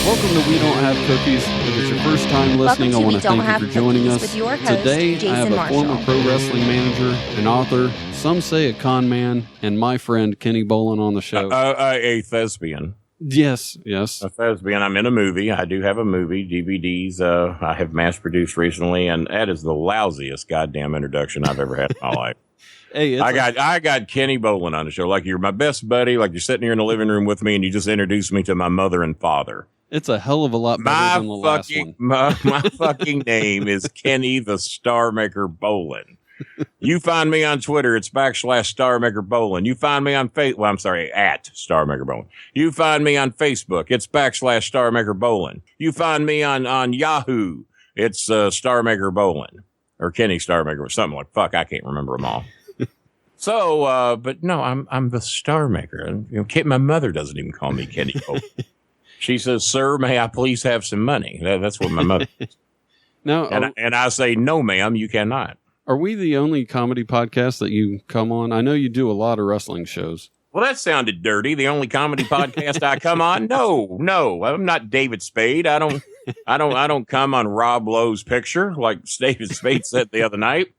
Welcome to We Don't Have Cookies. If it's your first time listening, I want to thank you for joining us. Today, I have a former pro wrestling manager, an author, some say a con man, and my friend Kenny Bolin on the show. A thespian. Yes. A thespian. I'm in a movie. I do have a movie, DVDs. I have mass-produced recently, and that is the lousiest goddamn introduction I've ever had in my life. Hey, I got Kenny Bolin on the show. Like, you're my best buddy. Like, you're sitting here in the living room with me, and you just introduced me to my mother and father. It's a hell of a lot better than the last one. My fucking name is Kenny the Star Maker Bolin. You find me on Twitter, it's /StarMaker Bolin. You find me on at Star Maker Bolin. You find me on Facebook, it's /StarMaker Bolin. You find me on Yahoo, it's Star Maker Bolin. Or Kenny Star Maker, or something like, fuck, I can't remember them all. So, but no, I'm the Star Maker. My mother doesn't even call me Kenny Bolin. She says, "Sir, may I please have some money?" That's what my mother says. Now, and I say, "No, ma'am, you cannot." Are we the only comedy podcast that you come on? I know you do a lot of wrestling shows. Well, that sounded dirty. The only comedy podcast I come on? No, I'm not David Spade. I don't come on Rob Lowe's picture like David Spade said the other night.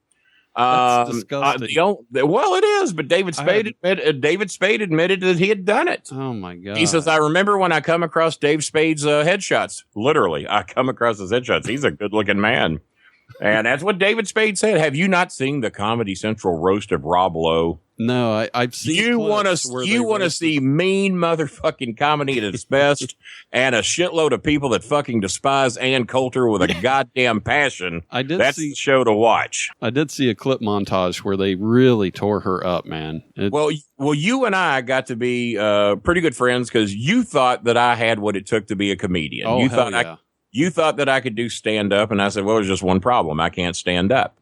That's disgusting. Well, it is, but David Spade admitted that he had done it. Oh my God. He says, "I remember when I come across Dave Spade's headshots. Literally, I come across his headshots. He's a good-looking man." And that's what David Spade said. Have you not seen the Comedy Central roast of Rob Lowe? No, I've seen. You want to see mean motherfucking comedy at its best, and a shitload of people that fucking despise Ann Coulter with a goddamn passion. That's the show to watch. I did see a clip montage where they really tore her up, man. Well, you and I got to be pretty good friends because you thought that I had what it took to be a comedian. Oh, hell yeah. You thought that I could do stand-up, and I said, well, there's just one problem. I can't stand up.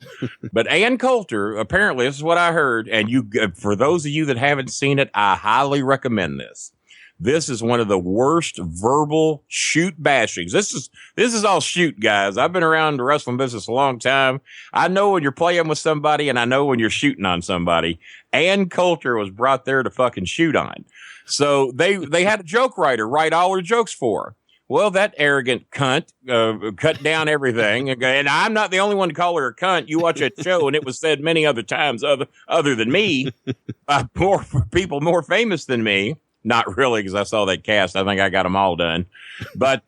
But Ann Coulter, apparently, this is what I heard, and for those of you that haven't seen it, I highly recommend this. This is one of the worst verbal shoot bashings. This is all shoot, guys. I've been around the wrestling business a long time. I know when you're playing with somebody, and I know when you're shooting on somebody. Ann Coulter was brought there to fucking shoot on. So they had a joke writer write all her jokes for her. Well, that arrogant cunt cut down everything. And I'm not the only one to call her a cunt. You watch that show, and it was said many other times other than me, more people more famous than me. Not really, because I saw that cast. I think I got them all done. But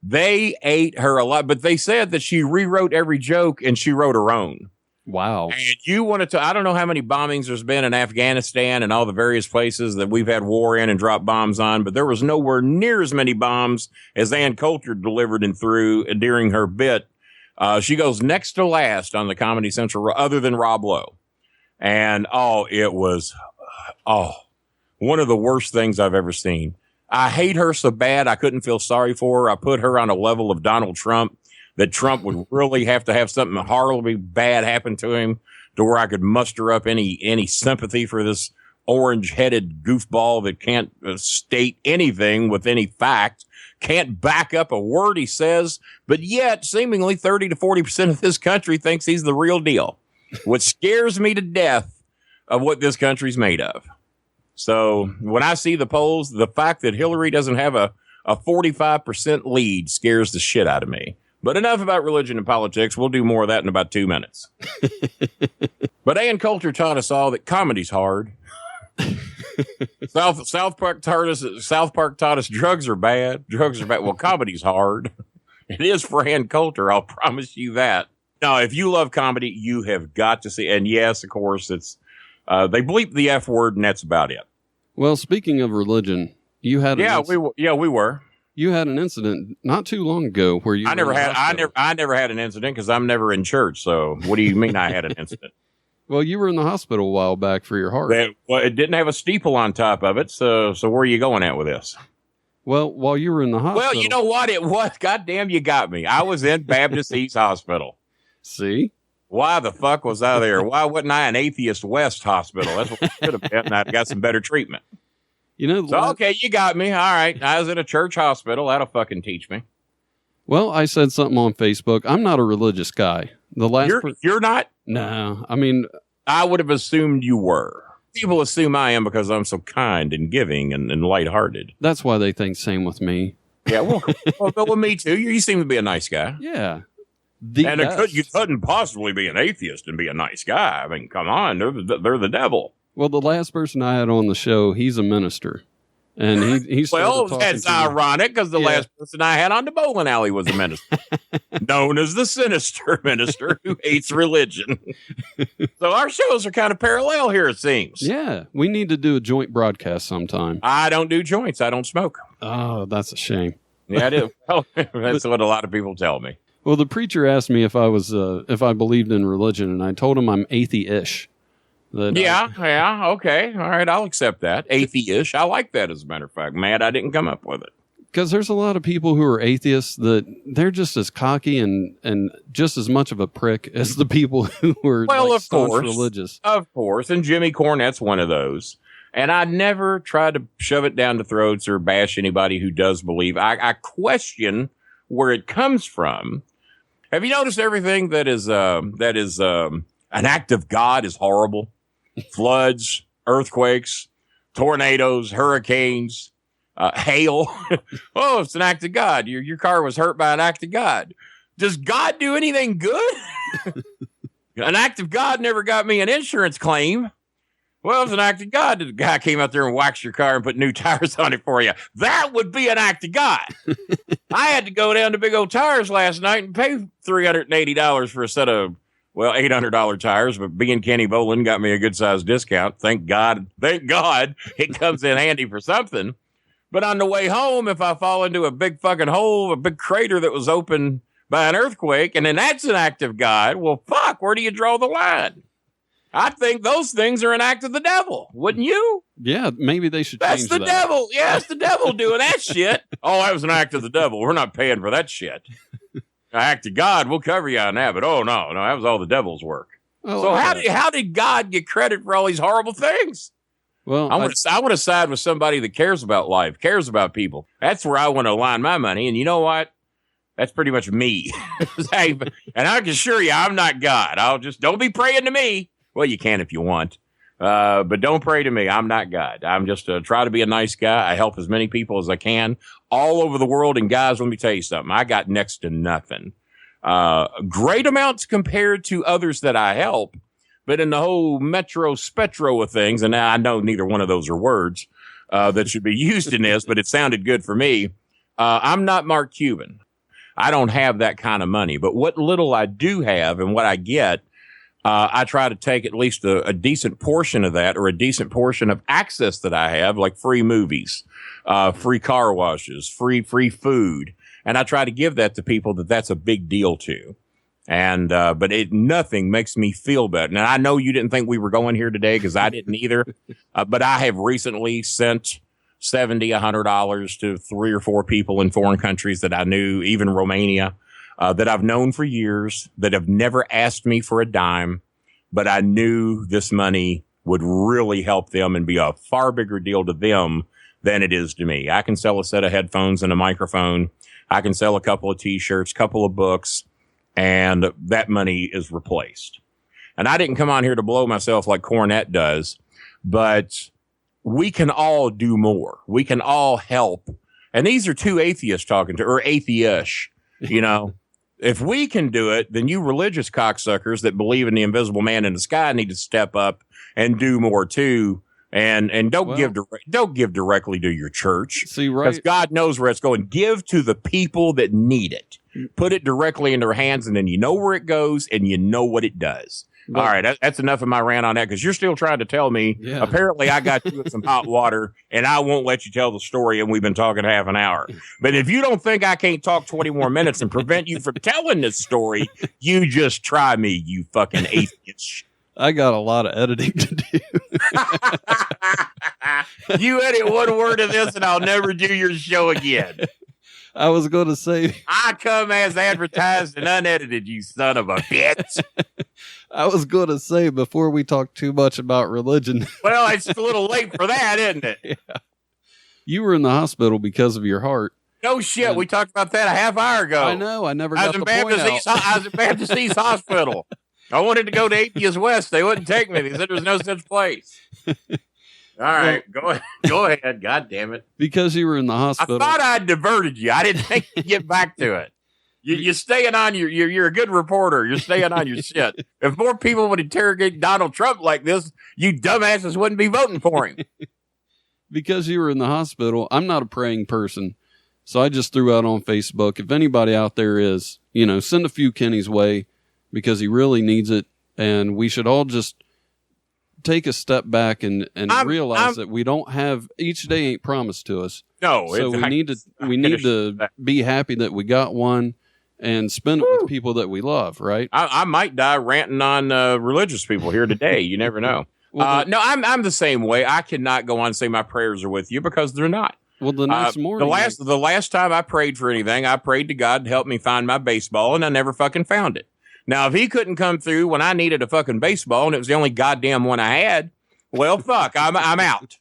they ate her a lot. But they said that she rewrote every joke, and she wrote her own. Wow. And you wanted to, I don't know how many bombings there's been in Afghanistan and all the various places that we've had war in and dropped bombs on, but there was nowhere near as many bombs as Ann Coulter delivered and threw during her bit. She goes next to last on the Comedy Central, other than Rob Lowe. And, it was, one of the worst things I've ever seen. I hate her so bad I couldn't feel sorry for her. I put her on a level of Donald Trump. That Trump would really have to have something horribly bad happen to him to where I could muster up any sympathy for this orange-headed goofball that can't state anything with any fact, can't back up a word he says, but yet seemingly 30 to 40% of this country thinks he's the real deal, which scares me to death of what this country's made of. So when I see the polls, the fact that Hillary doesn't have a 45% lead scares the shit out of me. But enough about religion and politics. We'll do more of that in about 2 minutes. But Ann Coulter taught us all that comedy's hard. South Park taught us drugs are bad. Well, comedy's hard. It is for Ann Coulter. I'll promise you that. Now, if you love comedy, you have got to see. And yes, of course, it's they bleep the F word, and that's about it. Well, speaking of religion, you had we were. You had an incident not too long ago where you. I never had an incident because I'm never in church. So what do you mean I had an incident? Well, you were in the hospital a while back for your heart. It didn't have a steeple on top of it. So where are you going at with this? Well, while you were in the hospital. Well, you know what it was. Goddamn, you got me. I was in Baptist East Hospital. See? Why the fuck was I there? Why wasn't I in Atheist West Hospital? That's what it should have been. And I'd got some better treatment. You know, okay, you got me. All right. I was in a church hospital. That'll fucking teach me. Well, I said something on Facebook. I'm not a religious guy. You're not? No. I mean, I would have assumed you were. People assume I am because I'm so kind and giving and lighthearted. That's why they think same with me. Yeah, well, go with me too. You seem to be a nice guy. Yeah. You couldn't possibly be an atheist and be a nice guy. I mean, come on, they're the devil. Well, the last person I had on the show, he's a minister. And he's well, that's ironic because the last person I had on the bowling alley was a minister, known as the sinister minister who hates religion. So our shows are kind of parallel here, it seems. Yeah, we need to do a joint broadcast sometime. I don't do joints. I don't smoke. Oh, that's a shame. Yeah, I do. Well, that's what a lot of people tell me. Well, the preacher asked me if I believed in religion, and I told him I'm atheish. Yeah, okay. All right, I'll accept that. Atheish. I like that, as a matter of fact. Mad I didn't come up with it. Because there's a lot of people who are atheists that they're just as cocky and just as much of a prick as the people who are staunch religious. Of course, and Jimmy Cornette's one of those. And I never try to shove it down the throats or bash anybody who does believe. I question where it comes from. Have you noticed everything that is an act of God is horrible? Floods, earthquakes, tornadoes, hurricanes, hail. Oh, it's an act of God. Your car was hurt by an act of God. Does God do anything good? An act of God never got me an insurance claim. Well, it's an act of God. The guy came out there and waxed your car and put new tires on it for you. That would be an act of God. I had to go down to Big O Tires last night and pay $380 for a set of $800 tires, but being Kenny Bolin got me a good sized discount. Thank God it comes in handy for something. But on the way home, if I fall into a big fucking hole, a big crater that was opened by an earthquake, and then that's an act of God, well, fuck, where do you draw the line? I think those things are an act of the devil. Wouldn't you? Yeah, maybe they should change that. That's the devil. Yeah, it's the devil doing that shit. Oh, that was an act of the devil. We're not paying for that shit. Act of God, we'll cover you on that, but no, that was all the devil's work. Oh, so how did God get credit for all these horrible things? Well, I want to side with somebody that cares about life, cares about people. That's where I want to align my money. And you know what? That's pretty much me. And I can assure you, I'm not God. Don't be praying to me. Well, you can if you want. But don't pray to me. I'm not God. I'm just try to be a nice guy. I help as many people as I can all over the world. And guys, let me tell you something. I got next to nothing. Great amounts compared to others that I help. But in the whole metro spectro of things, and I know neither one of those are words that should be used in this, but it sounded good for me. I'm not Mark Cuban. I don't have that kind of money. But what little I do have and what I get, I try to take at least a decent portion of that, or a decent portion of access that I have, like free movies, free car washes, free food. And I try to give that to people that's a big deal to. And, but nothing makes me feel better. Now, I know you didn't think we were going here today because I didn't either. But I have recently sent $70, $100 to 3 or 4 people in foreign countries that I knew, even Romania, that I've known for years, that have never asked me for a dime, but I knew this money would really help them and be a far bigger deal to them than it is to me. I can sell a set of headphones and a microphone. I can sell a couple of t-shirts, couple of books, and that money is replaced. And I didn't come on here to blow myself like Cornette does, but we can all do more. We can all help. And these are 2 atheists talking to, or atheish, you know. If we can do it, then you religious cocksuckers that believe in the invisible man in the sky need to step up and do more too. And don't give directly to your church. See, right? Because God knows where it's going. Give to the people that need it. Put it directly in their hands, and then you know where it goes, and you know what it does. All right, that's enough of my rant on that, because you're still trying to tell me, apparently I got you with some hot water, and I won't let you tell the story, and we've been talking half an hour. But if you don't think I can't talk 20 more minutes and prevent you from telling this story, you just try me, you fucking atheist. I got a lot of editing to do. You edit one word of this, and I'll never do your show again. I was going to say, I come as advertised and unedited, you son of a bitch. I was going to say, before we talk too much about religion. Well, it's a little late for that, isn't it? Yeah. You were in the hospital because of your heart. No shit. We talked about that a half hour ago. I know. I never got the point out. I was at Baptist East Hospital. I wanted to go to Atheist West. They wouldn't take me. They said there was no such place. All right, go ahead. God damn it. Because you were in the hospital. I thought I'd diverted you. I didn't think you'd get back to it. You're staying on you're a good reporter. You're staying on your shit. If more people would interrogate Donald Trump like this, you dumbasses wouldn't be voting for him. Because you were in the hospital, I'm not a praying person. So I just threw out on Facebook, if anybody out there is, send a few Kenny's way because he really needs it. And we should all just take a step back and realize that we don't have, each day ain't promised to us. No. So we need to be happy that we got one and spend it with people that we love, right? I might die ranting on religious people here today. You never know. Well, no, I'm the same way. I cannot go on and say my prayers are with you because they're not. Well, the next morning, the last time I prayed for anything, I prayed to God to help me find my baseball, and I never fucking found it. Now, if he couldn't come through when I needed a fucking baseball and it was the only goddamn one I had, well, fuck, I'm out.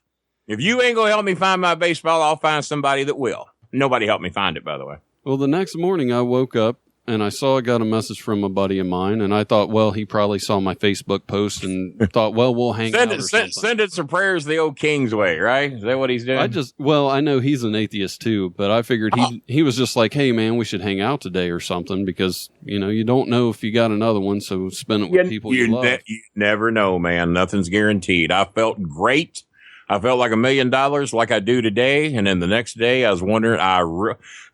If you ain't gonna help me find my baseball, I'll find somebody that will. Nobody helped me find it, by the way. Well, the next morning I woke up and I saw I got a message from a buddy of mine, and I thought, well, he probably saw my Facebook post and thought, well, we'll hang out or something. Send it some prayers the old King's way, right? Is that what he's doing? I know he's an atheist too, but I figured he was just like, hey, man, we should hang out today or something because, you don't know if you got another one, so spend it with people you love. You never know, man. Nothing's guaranteed. I felt great. I felt like $1 million like I do today. And then the next day I was wondering,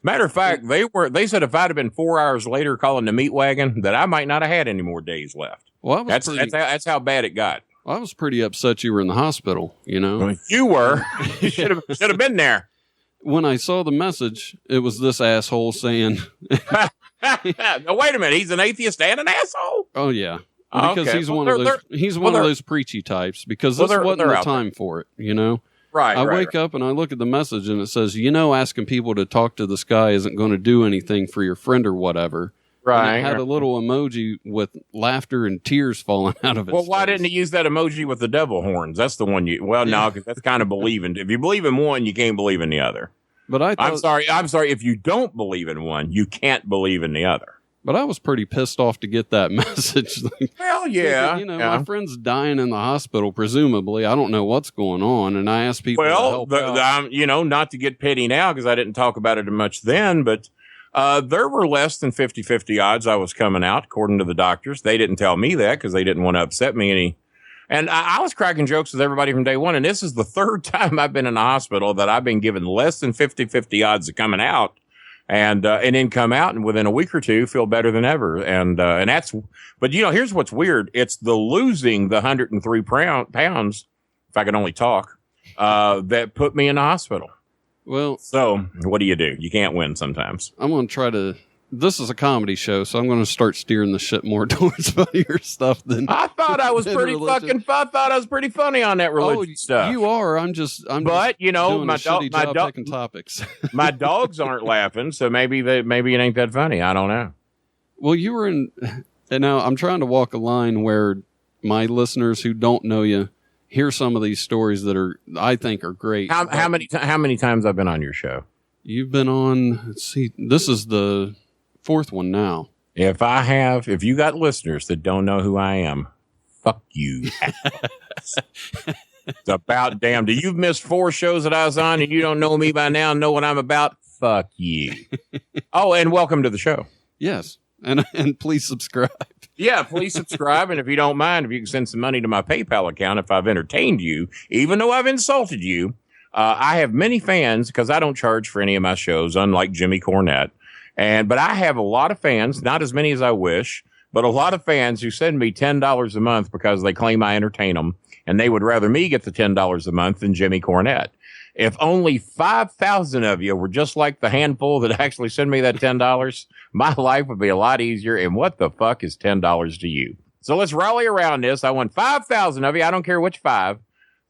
matter of fact, they said if I'd have been 4 hours later calling the meat wagon that I might not have had any more days left. Well, that's how bad it got. I was pretty upset you were in the hospital, Well, you were. You should have been there. When I saw the message, it was this asshole saying, now, wait a minute. He's an atheist and an asshole? Oh, yeah. Because he's one of those preachy types. Because this wasn't the time for it, Right. I wake up and I look at the message and it says, asking people to talk to this guy isn't going to do anything for your friend or whatever. Right. And it had a little emoji with laughter and tears falling out of it. Well, why didn't he use that emoji with the devil horns? That's the one no, because that's kind of believing. If you believe in one, you can't believe in the other. But I'm sorry. If you don't believe in one, you can't believe in the other. But I was pretty pissed off to get that message. Well, yeah. My friend's dying in the hospital, presumably. I don't know what's going on. And I asked people to help out. Not to get petty now because I didn't talk about it much then, but there were less than 50-50 odds I was coming out, according to the doctors. They didn't tell me that because they didn't want to upset me any. And I was cracking jokes with everybody from day one. And this is the third time I've been in the hospital that I've been given less than 50-50 odds of coming out. And then come out and within a week or two feel better than ever. And here's what's weird. It's the losing the 103 pounds, if I can only talk, that put me in the hospital. Well, so what do? You can't win sometimes. I'm going to try to, this is a comedy show, so I'm going to start steering the shit more towards funnier stuff than I thought I was pretty funny on that religion stuff. You are. I'm doing my dog picking topics. My dogs aren't laughing, so maybe it ain't that funny. I don't know. Well, you were in, and now I'm trying to walk a line where my listeners who don't know you hear some of these stories that I think are great. How many times I've been on your show? You've been on. Let's see. This is the fourth one now. If you got listeners that don't know who I am, fuck you. It's about damn. Do you've missed 4 shows that I was on and you don't know me by now and know what I'm about? Fuck you. Oh, and welcome to the show. Yes. And please subscribe. Yeah, please subscribe. And if you don't mind, if you can send some money to my PayPal account, if I've entertained you, even though I've insulted you, I have many fans because I don't charge for any of my shows, unlike Jimmy Cornette. But I have a lot of fans, not as many as I wish, but a lot of fans who send me $10 a month because they claim I entertain them, and they would rather me get the $10 a month than Jimmy Cornette. If only 5,000 of you were just like the handful that actually send me that $10, my life would be a lot easier. And what the fuck is $10 to you? So let's rally around this. I want 5,000 of you, I don't care which 5,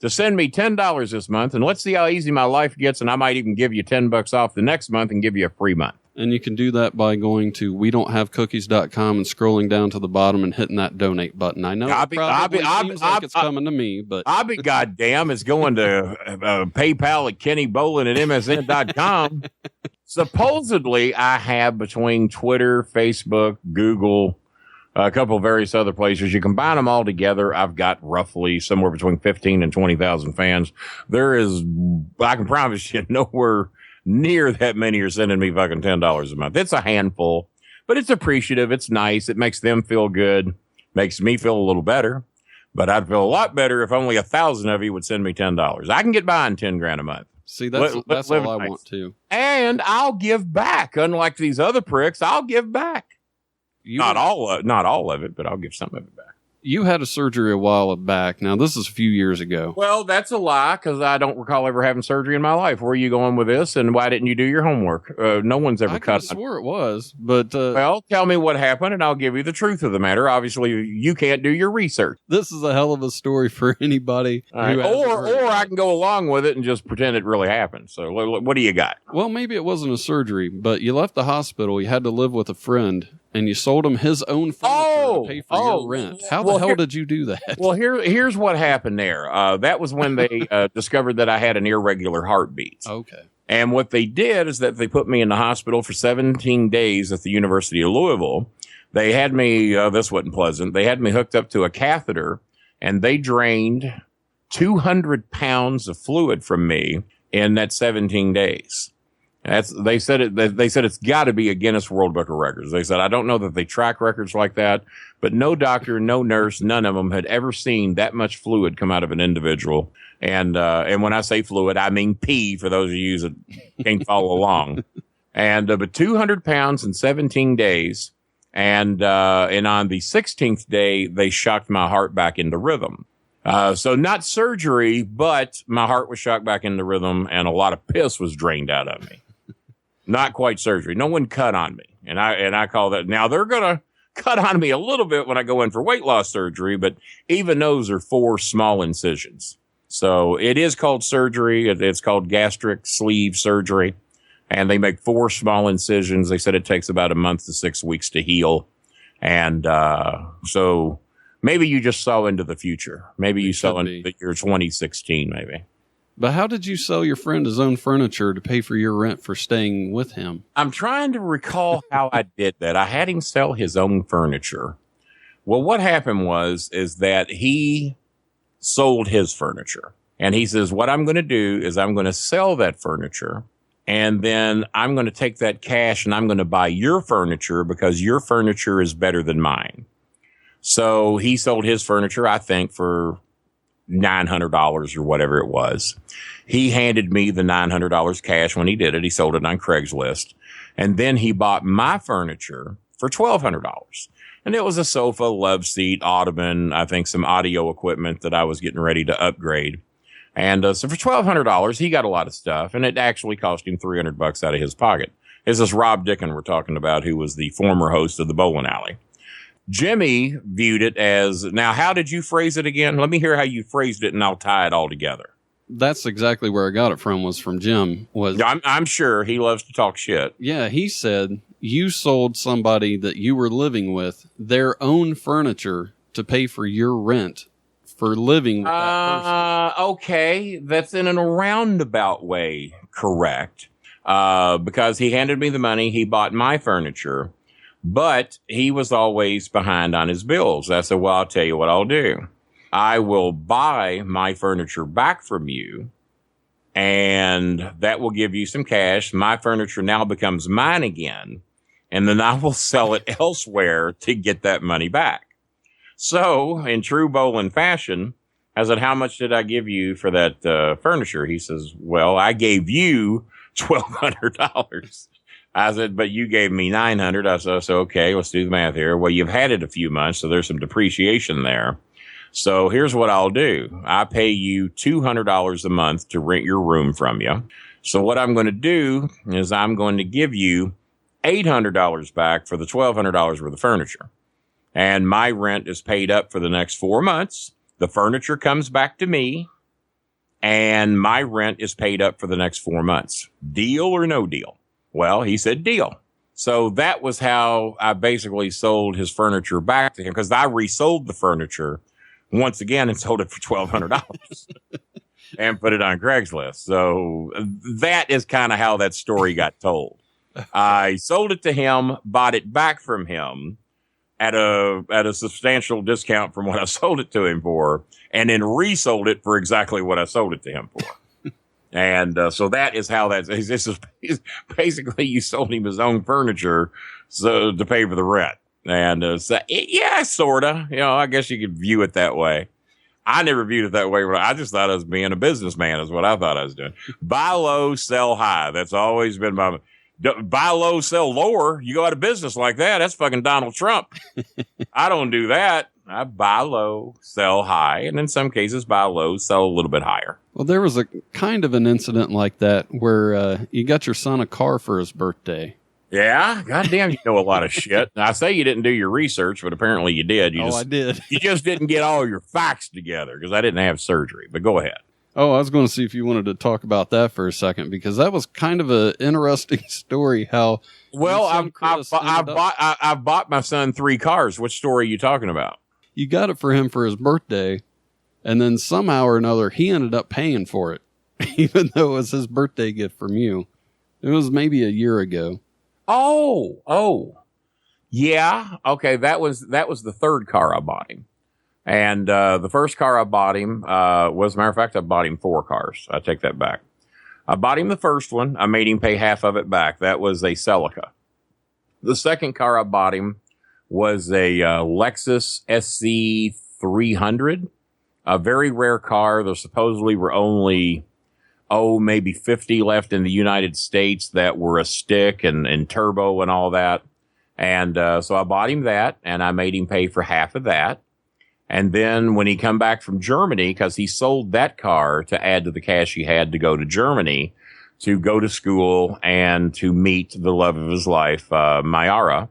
to send me $10 this month, and let's see how easy my life gets, and I might even give you $10 off the next month and give you a free month. And you can do that by going to wedon'thavecookies.com and scrolling down to the bottom and hitting that donate button. I know it probably seems like it's coming to me, but I'll be goddamn, it's going to PayPal at KennyBolin at MSN.com. Supposedly, I have between Twitter, Facebook, Google, a couple of various other places. You combine them all together, I've got roughly somewhere between 15 and 20,000 fans. There is, I can promise you, nowhere near that many are sending me fucking $10 a month. It's a handful, but it's appreciative. It's nice. It makes them feel good. Makes me feel a little better. But I'd feel a lot better if only 1,000 of you would send me $10. I can get by on 10 grand a month. See, that's all I want too. And I'll give back. Unlike these other pricks, I'll give back. Not all of it, but I'll give some of it back. You had a surgery a while back. Now, this is a few years ago. Well, that's a lie, because I don't recall ever having surgery in my life. Where are you going with this, and why didn't you do your homework? No one's ever cut. I swore it was, but... well, tell me what happened, and I'll give you the truth of the matter. Obviously, you can't do your research. This is a hell of a story for anybody. Right. Or I can go along with it and just pretend it really happened. So what do you got? Well, maybe it wasn't a surgery, but you left the hospital. You had to live with a friend. And you sold him his own furniture to pay for your rent. How the hell did you do that? Well, here's what happened there. That was when they discovered that I had an irregular heartbeat. Okay. And what they did is that they put me in the hospital for 17 days at the University of Louisville. They had me, this wasn't pleasant, they had me hooked up to a catheter, and they drained 200 pounds of fluid from me in that 17 days. They said it's got to be a Guinness World Book of Records. They said, I don't know that they track records like that, but no doctor, no nurse, none of them had ever seen that much fluid come out of an individual. And when I say fluid, I mean pee, for those of you that can't follow along. And, but 200 pounds in 17 days. And on the 16th day, they shocked my heart back into rhythm. So not surgery, but my heart was shocked back into rhythm, and a lot of piss was drained out of me. Not quite surgery. No one cut on me. And I call that. Now they're going to cut on me a little bit when I go in for weight loss surgery, but even those are 4 small incisions. So it is called surgery. It's called gastric sleeve surgery. And they make 4 small incisions. They said it takes about a month to 6 weeks to heal. And, so maybe you just saw into the future. Maybe you saw into the year 2016, maybe. But how did you sell your friend his own furniture to pay for your rent for staying with him? I'm trying to recall how I did that. I had him sell his own furniture. Well, what happened is that he sold his furniture. And he says, what I'm going to do is I'm going to sell that furniture. And then I'm going to take that cash and I'm going to buy your furniture because your furniture is better than mine. So he sold his furniture, I think, for $900 or whatever it was. He handed me the $900 cash when he did it. He sold it on Craigslist. And then he bought my furniture for $1,200. And it was a sofa, love seat, ottoman, I think some audio equipment that I was getting ready to upgrade. And so for $1,200, he got a lot of stuff. And it actually cost him $300 out of his pocket. It's this Rob Dickin we're talking about, who was the former host of the Bolin Alley. Jimmy viewed it as, now, how did you phrase it again? Let me hear how you phrased it, and I'll tie it all together. That's exactly where I got it from, was from Jim. I'm sure he loves to talk shit. Yeah, he said you sold somebody that you were living with their own furniture to pay for your rent for living with that person. Okay, that's in a roundabout way correct. Because he handed me the money, he bought my furniture. But he was always behind on his bills. I said, well, I'll tell you what I'll do. I will buy my furniture back from you, and that will give you some cash. My furniture now becomes mine again, and then I will sell it elsewhere to get that money back. So, in true Bolin fashion, I said, how much did I give you for that furniture? He says, well, I gave you $1,200. I said, but you gave me $900. I said, okay, let's do the math here. Well, you've had it a few months, so there's some depreciation there. So here's what I'll do. I pay you $200 a month to rent your room from you. So what I'm going to do is I'm going to give you $800 back for the $1,200 worth of furniture. And my rent is paid up for the next 4 months. The furniture comes back to me, and my rent is paid up for the next 4 months. Deal or no deal? Well, he said deal. So that was how I basically sold his furniture back to him, because I resold the furniture once again and sold it for $1,200 and put it on Craigslist. So that is kind of how that story got told. I sold it to him, bought it back from him, at a substantial discount from what I sold it to him for, and then resold it for exactly what I sold it to him for. And so that is how this is basically you sold him his own furniture so to pay for the rent. And yeah, sort of. I guess you could view it that way. I never viewed it that way. But I just thought I was being a businessman is what I thought I was doing. Buy low, sell high. That's always been my... Buy low, sell lower. You go out of business like that. That's fucking Donald Trump. I don't do that. I buy low, sell high, and in some cases buy low, sell a little bit higher. Well, there was a kind of an incident like that where you got your son a car for his birthday. Yeah, goddamn, you know a lot of shit. I say you didn't do your research, but apparently you did. I did. You just didn't get all your facts together because I didn't have surgery. But go ahead. Oh, I was going to see if you wanted to talk about that for a second because that was kind of an interesting story. How I've bought my son 3 cars. Which story are you talking about? You got it for him for his birthday, and then somehow or another he ended up paying for it, even though it was his birthday gift from you. It was maybe a year ago. Oh, yeah. Okay, that was the 3rd car I bought him. And the first car I bought him was, as a matter of fact, I bought him 4 cars. I take that back. I bought him the first one. I made him pay half of it back. That was a Celica. The second car I bought him was a Lexus SC300, a very rare car. There supposedly were only, maybe 50 left in the United States that were a stick and turbo and all that. And so I bought him that, and I made him pay for half of that. And then when he come back from Germany, because he sold that car to add to the cash he had to go to Germany, to go to school and to meet the love of his life, Mayara,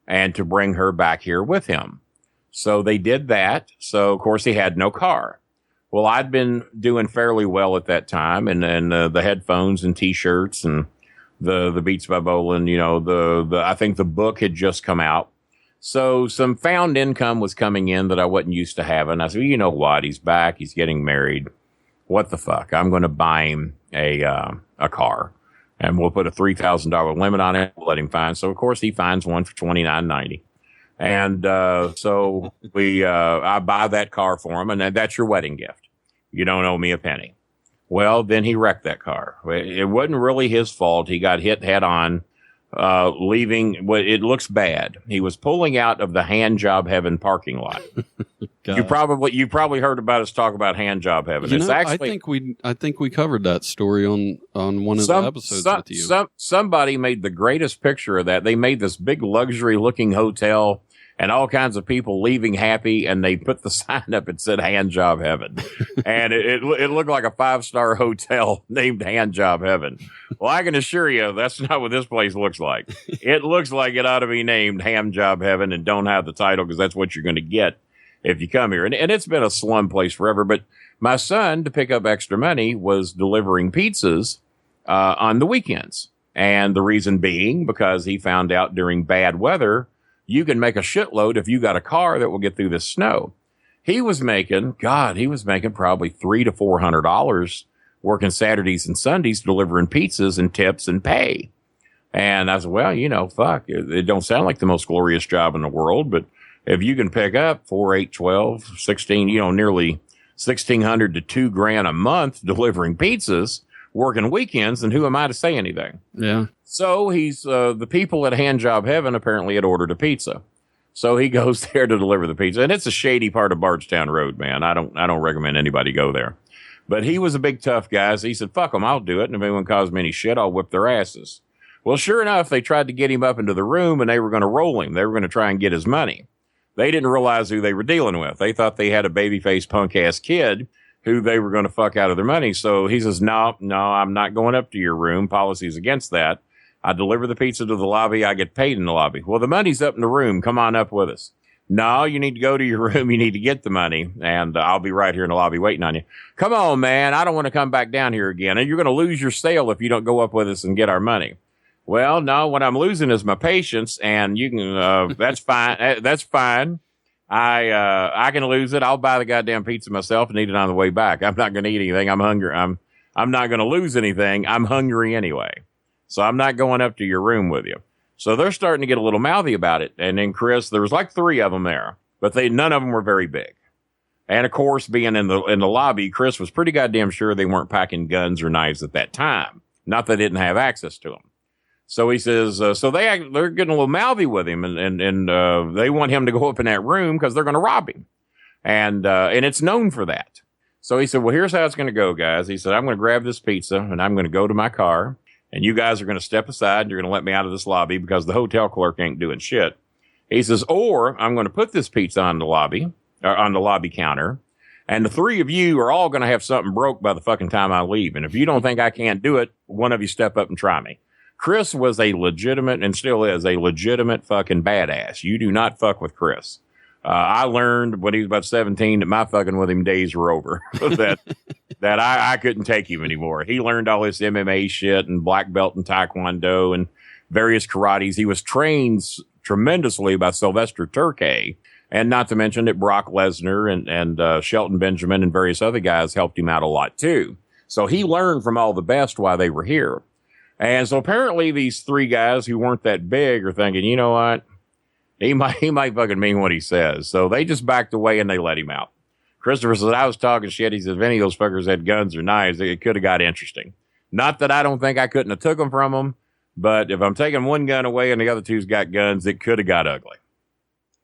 and to bring her back here with him. So they did that. So, of course, he had no car. Well, I'd been doing fairly well at that time, and the headphones and T-shirts and the Beats by Bolin, I think the book had just come out. So some found income was coming in that I wasn't used to having. I said, well, you know what? He's back. He's getting married. What the fuck? I'm going to buy him a car, and we'll put a $3,000 limit on it. We'll let him find. So of course he finds one for $29.90. And, so I buy that car for him, and that's your wedding gift. You don't owe me a penny. Well, then he wrecked that car. It wasn't really his fault. He got hit head on. Leaving, it looks bad. He was pulling out of the Hand Job Heaven parking lot. You probably heard about us talk about Hand Job Heaven. I think we covered that story on one of the episodes with you. Somebody made the greatest picture of that. They made this big luxury looking hotel and all kinds of people leaving happy, and they put the sign up and said Hand Job Heaven. And it looked like a 5-star hotel named Hand Job Heaven. Well, I can assure you that's not what this place looks like. It looks like it ought to be named Hand Job Heaven and don't have the title because that's what you're going to get if you come here. And it's been a slum place forever. But my son, to pick up extra money, was delivering pizzas on the weekends. And the reason being because he found out during bad weather, you can make a shitload if you got a car that will get through the snow. He was making probably $300 to $400 working Saturdays and Sundays, delivering pizzas and tips and pay. And I said, well, fuck, it don't sound like the most glorious job in the world, but if you can pick up 4, 8, 12, 16, nearly $1,600 to $2,000 a month delivering pizzas, working weekends, and who am I to say anything? Yeah. So he's, the people at Hand Job Heaven apparently had ordered a pizza. So he goes there to deliver the pizza. And it's a shady part of Bardstown Road, man. I don't recommend anybody go there. But he was a big tough guy. So he said, fuck them, I'll do it. And if anyone caused me any shit, I'll whip their asses. Well, sure enough, they tried to get him up into the room and they were going to roll him. They were going to try and get his money. They didn't realize who they were dealing with. They thought they had a baby-faced punk-ass kid who they were going to fuck out of their money. So he says, no, I'm not going up to your room. Policy's against that. I deliver the pizza to the lobby. I get paid in the lobby. Well, the money's up in the room. Come on up with us. No, you need to go to your room. You need to get the money, and I'll be right here in the lobby waiting on you. Come on, man. I don't want to come back down here again. And you're going to lose your sale if you don't go up with us and get our money. Well, no, what I'm losing is my patience, and you can, that's fine. That's fine. I can lose it. I'll buy the goddamn pizza myself and eat it on the way back. I'm not going to eat anything. I'm hungry. I'm not going to lose anything. I'm hungry anyway. So I'm not going up to your room with you. So they're starting to get a little mouthy about it. And then Chris, there was like 3 of them there, but none of them were very big. And of course, being in the lobby, Chris was pretty goddamn sure they weren't packing guns or knives at that time. Not that they didn't have access to them. So he says, so they're getting a little mouthy with him, and they want him to go up in that room because they're going to rob him. And it's known for that. So he said, well, here's how it's going to go, guys. He said, I'm going to grab this pizza and I'm going to go to my car, and you guys are going to step aside and you're going to let me out of this lobby because the hotel clerk ain't doing shit. He says, or I'm going to put this pizza on the lobby counter, and the 3 of you are all going to have something broke by the fucking time I leave. And if you don't think I can't do it, one of you step up and try me. Chris was a legitimate, and still is a legitimate fucking badass. You do not fuck with Chris. I learned when he was about 17 that my fucking with him days were over. that I couldn't take him anymore. He learned all this MMA shit and black belt and taekwondo and various karates. He was trained tremendously by Sylvester Turkey. And not to mention that Brock Lesnar and Shelton Benjamin and various other guys helped him out a lot too. So he learned from all the best while they were here. And so apparently these 3 guys who weren't that big are thinking, you know what? He might fucking mean what he says. So they just backed away and they let him out. Christopher says, I was talking shit. He says, if any of those fuckers had guns or knives, it could have got interesting. Not that I don't think I couldn't have took them from them, but if I'm taking one gun away and the other 2's got guns, it could have got ugly.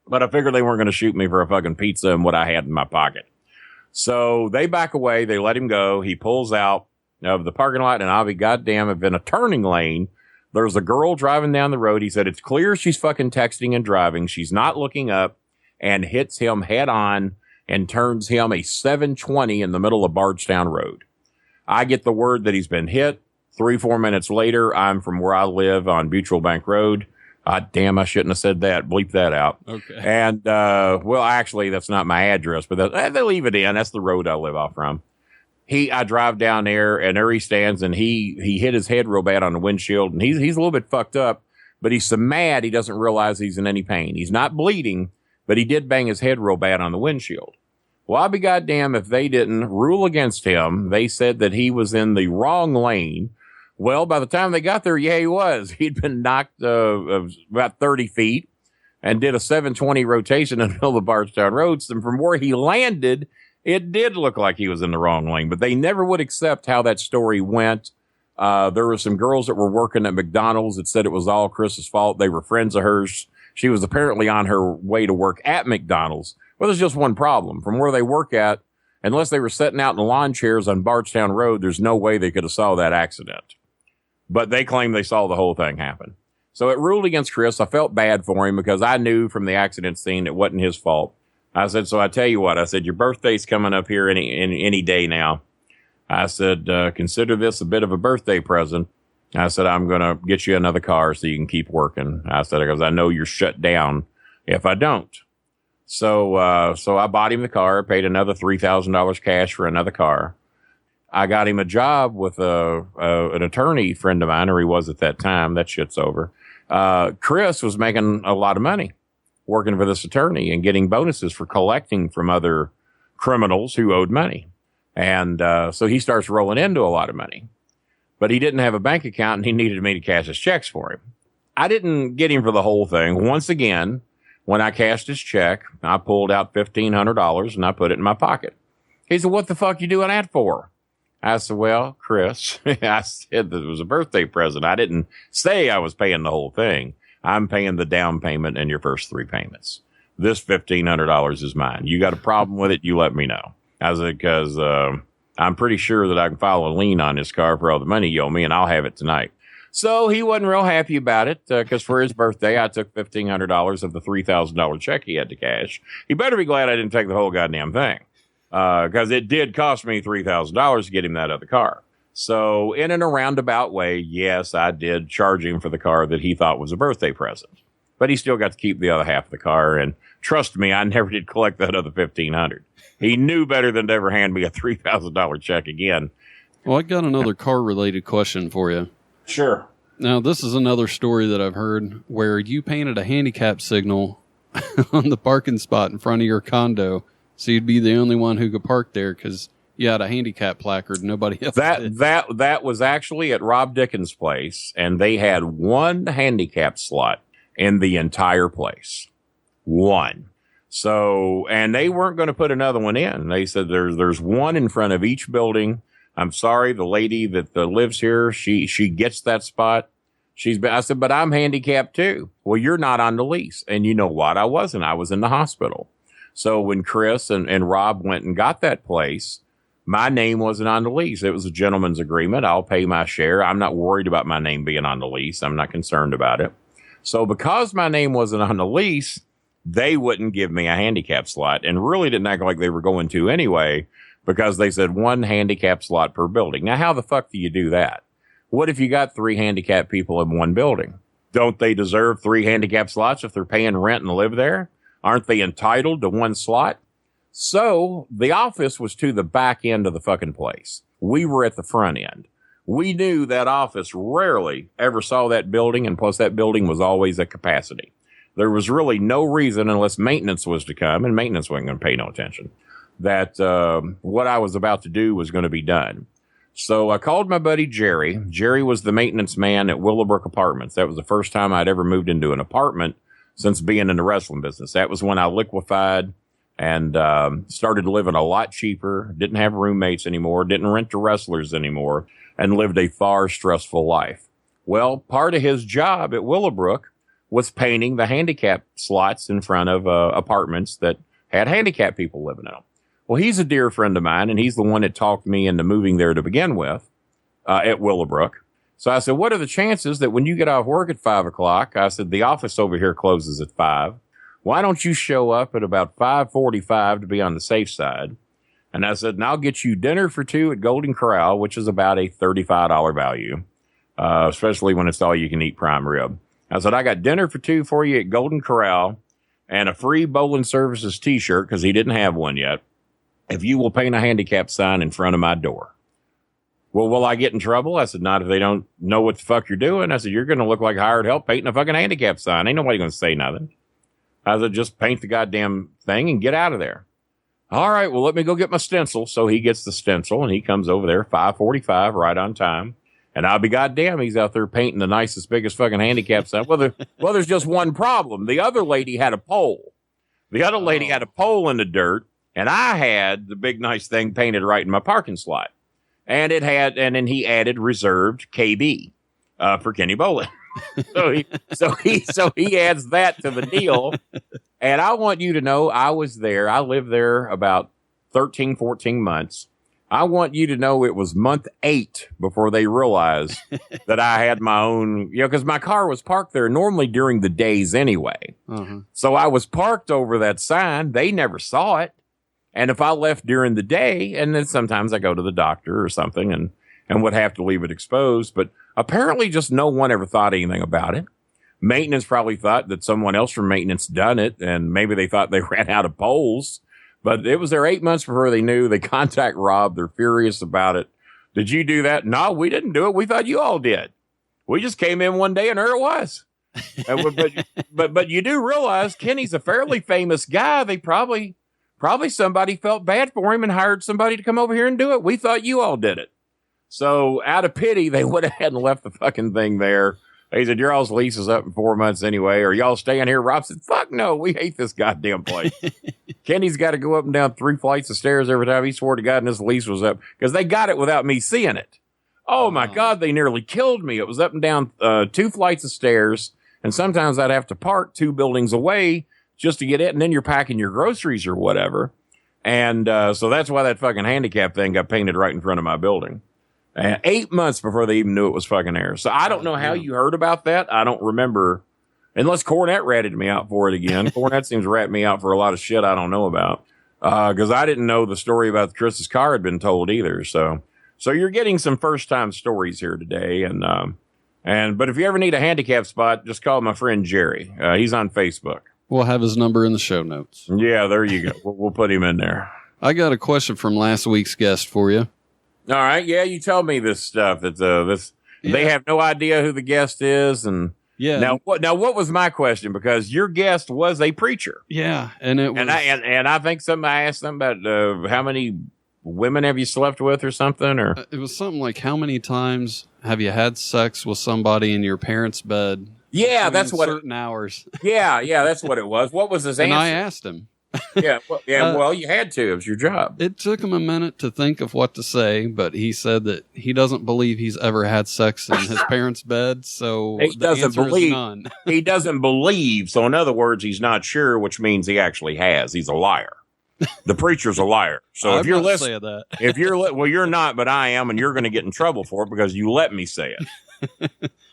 But I figured they weren't going to shoot me for a fucking pizza and what I had in my pocket. So they back away. They let him go. He pulls out of the parking lot, and I'll be goddamn if in a turning lane, there's a girl driving down the road. He said, it's clear she's fucking texting and driving. She's not looking up, and hits him head on and turns him a 720 in the middle of Bardstown Road. I get the word that he's been hit. 3-4 minutes later, I'm from where I live on Mutual Bank Road. Damn, I shouldn't have said that. Bleep that out. Okay. And, well, actually, that's not my address, but they leave it in. That's the road I live off from. I drive down there, and there he stands, and he hit his head real bad on the windshield, and he's a little bit fucked up, but he's so mad he doesn't realize he's in any pain. He's not bleeding, but he did bang his head real bad on the windshield. Well, I'll be goddamn if they didn't rule against him. They said that he was in the wrong lane. Well, by the time they got there, yeah, he was. He'd been knocked about 30 feet and did a 720 rotation in the middle of Bardstown Road. And from where he landed, it did look like he was in the wrong lane, but they never would accept how that story went. There were some girls that were working at McDonald's that said it was all Chris's fault. They were friends of hers. She was apparently on her way to work at McDonald's. Well, there's just one problem. From where they work at, unless they were sitting out in the lawn chairs on Bardstown Road, there's no way they could have saw that accident. But they claim they saw the whole thing happen. So it ruled against Chris. I felt bad for him because I knew from the accident scene it wasn't his fault. I said, so I tell you what, I said, your birthday's coming up here any day now. I said, consider this a bit of a birthday present. I said, I'm going to get you another car so you can keep working. I said, because I know you're shut down if I don't. So I bought him the car, paid another $3,000 cash for another car. I got him a job with an attorney friend of mine, or he was at that time. That shit's over. Chris was making a lot of money working for this attorney and getting bonuses for collecting from other criminals who owed money. And so he starts rolling into a lot of money. But he didn't have a bank account, and he needed me to cash his checks for him. I didn't get him for the whole thing. Once again, when I cashed his check, I pulled out $1,500 and I put it in my pocket. He said, what the fuck you doing that for? I said, well, Chris, I said that it was a birthday present. I didn't say I was paying the whole thing. I'm paying the down payment and your first 3 payments. This $1,500 is mine. You got a problem with it, you let me know. I said, because I'm pretty sure that I can file a lien on this car for all the money you owe me, and I'll have it tonight. So he wasn't real happy about it, because for his birthday, I took $1,500 of the $3,000 check he had to cash. He better be glad I didn't take the whole goddamn thing, because it did cost me $3,000 to get him that other car. So in a roundabout way, yes, I did charge him for the car that he thought was a birthday present. But he still got to keep the other half of the car. And trust me, I never did collect that other $1,500. He knew better than to ever hand me a $3,000 check again. Well, I got another car-related question for you. Sure. Now, this is another story that I've heard where you painted a handicap signal on the parking spot in front of your condo, so you'd be the only one who could park there because You had a handicap placard. Nobody else did. That was actually at Rob Dickens' place, and they had one handicap slot in the entire place. One. So, and they weren't going to put another one in. They said there's one in front of each building. I'm sorry, the lady that lives here, she gets that spot. I said, but I'm handicapped too. Well, you're not on the lease. And you know what? I wasn't. I was in the hospital. So when Chris and Rob went and got that place, my name wasn't on the lease. It was a gentleman's agreement. I'll pay my share. I'm not worried about my name being on the lease. I'm not concerned about it. So because my name wasn't on the lease, they wouldn't give me a handicap slot, and really didn't act like they were going to anyway, because they said one handicap slot per building. Now, how the fuck do you do that? What if you got 3 handicapped people in one building? Don't they deserve 3 handicap slots if they're paying rent and live there? Aren't they entitled to one slot? So the office was to the back end of the fucking place. We were at the front end. We knew that office rarely ever saw that building, and plus that building was always at capacity. There was really no reason, unless maintenance was to come, and maintenance wasn't going to pay no attention, that what I was about to do was going to be done. So I called my buddy Jerry. Jerry was the maintenance man at Willowbrook Apartments. That was the first time I'd ever moved into an apartment since being in the wrestling business. That was when I liquefied and started living a lot cheaper, didn't have roommates anymore, didn't rent to wrestlers anymore, and lived a far stressful life. Well, part of his job at Willowbrook was painting the handicap slots in front of apartments that had handicapped people living in them. Well, he's a dear friend of mine, and he's the one that talked me into moving there to begin with at Willowbrook. So I said, what are the chances that when you get off work at 5 o'clock, I said, the office over here closes at 5. Why don't you show up at about 5:45 to be on the safe side? And I said, and I'll get you dinner for 2 at Golden Corral, which is about a $35 value, especially when it's all you can eat prime rib. I said, I got dinner for 2 for you at Golden Corral and a free Bolin Services t-shirt, because he didn't have one yet, if you will paint a handicap sign in front of my door. Well, will I get in trouble? I said, not if they don't know what the fuck you're doing. I said, you're going to look like hired help painting a fucking handicap sign. Ain't nobody going to say nothing. I said, just paint the goddamn thing and get out of there. All right, well, let me go get my stencil. So he gets the stencil, and he comes over there 5:45, right on time. And I'll be goddamn, he's out there painting the nicest, biggest fucking handicap sign. Well, there's just one problem. The other lady had a pole. The other lady had a pole in the dirt, and I had the big, nice thing painted right in my parking slot. And it had, and then he added reserved KB for Kenny Bolin. So he adds that to the deal. And I want you to know, I was there. I lived there about 13, 14 months. I want you to know it was month 8 before they realized that I had my own, because my car was parked there normally during the days anyway. Uh-huh. So I was parked over that sign. They never saw it. And if I left during the day, and then sometimes I go to the doctor or something and would have to leave it exposed, but apparently just no one ever thought anything about it. Maintenance probably thought that someone else from maintenance done it, and maybe they thought they ran out of poles. But it was there 8 months before they knew. They contact Rob. They're furious about it. Did you do that? No, we didn't do it. We thought you all did. We just came in one day and there it was. but you do realize Kenny's a fairly famous guy. They probably somebody felt bad for him and hired somebody to come over here and do it. We thought you all did it. So out of pity, they went ahead and left the fucking thing there. He said, your all's lease is up in 4 months anyway. Are y'all staying here? Rob said, fuck no, we hate this goddamn place. Kenny's got to go up and down 3 flights of stairs every time he swore to God and his lease was up, because they got it without me seeing it. Oh my God, they nearly killed me. It was up and down 2 flights of stairs, and sometimes I'd have to park 2 buildings away just to get it, and then you're packing your groceries or whatever. And so that's why that fucking handicap thing got painted right in front of my building. 8 months before they even knew it was fucking there. So I don't know how you heard about that. I don't remember, unless Cornette ratted me out for it again. Cornette seems to rat me out for a lot of shit I don't know about. Because I didn't know the story about Chris's car had been told either. So you're getting some first time stories here today. But if you ever need a handicap spot, just call my friend Jerry. He's on Facebook. We'll have his number in the show notes. Yeah, there you go. We'll put him in there. I got a question from last week's guest for you. All right. Yeah, you tell me this stuff. They have no idea who the guest is. And now what was my question? Because your guest was a preacher. Yeah. And it was, and I think I asked them about how many women have you slept with or something? Or it was something like, how many times have you had sex with somebody in your parents' bed? Yeah, that's what certain hours. Yeah, that's what it was. What was his answer? And I asked him. Well, you had to. It was your job. It took him a minute to think of what to say, but he said that he doesn't believe he's ever had sex in his parents' bed, so he doesn't believe. None. He doesn't believe, so in other words, he's not sure, which means he actually has. He's a liar. The preacher's a liar. So if you're listening, if you're well, you're not, but I am, and you're going to get in trouble for it because you let me say it.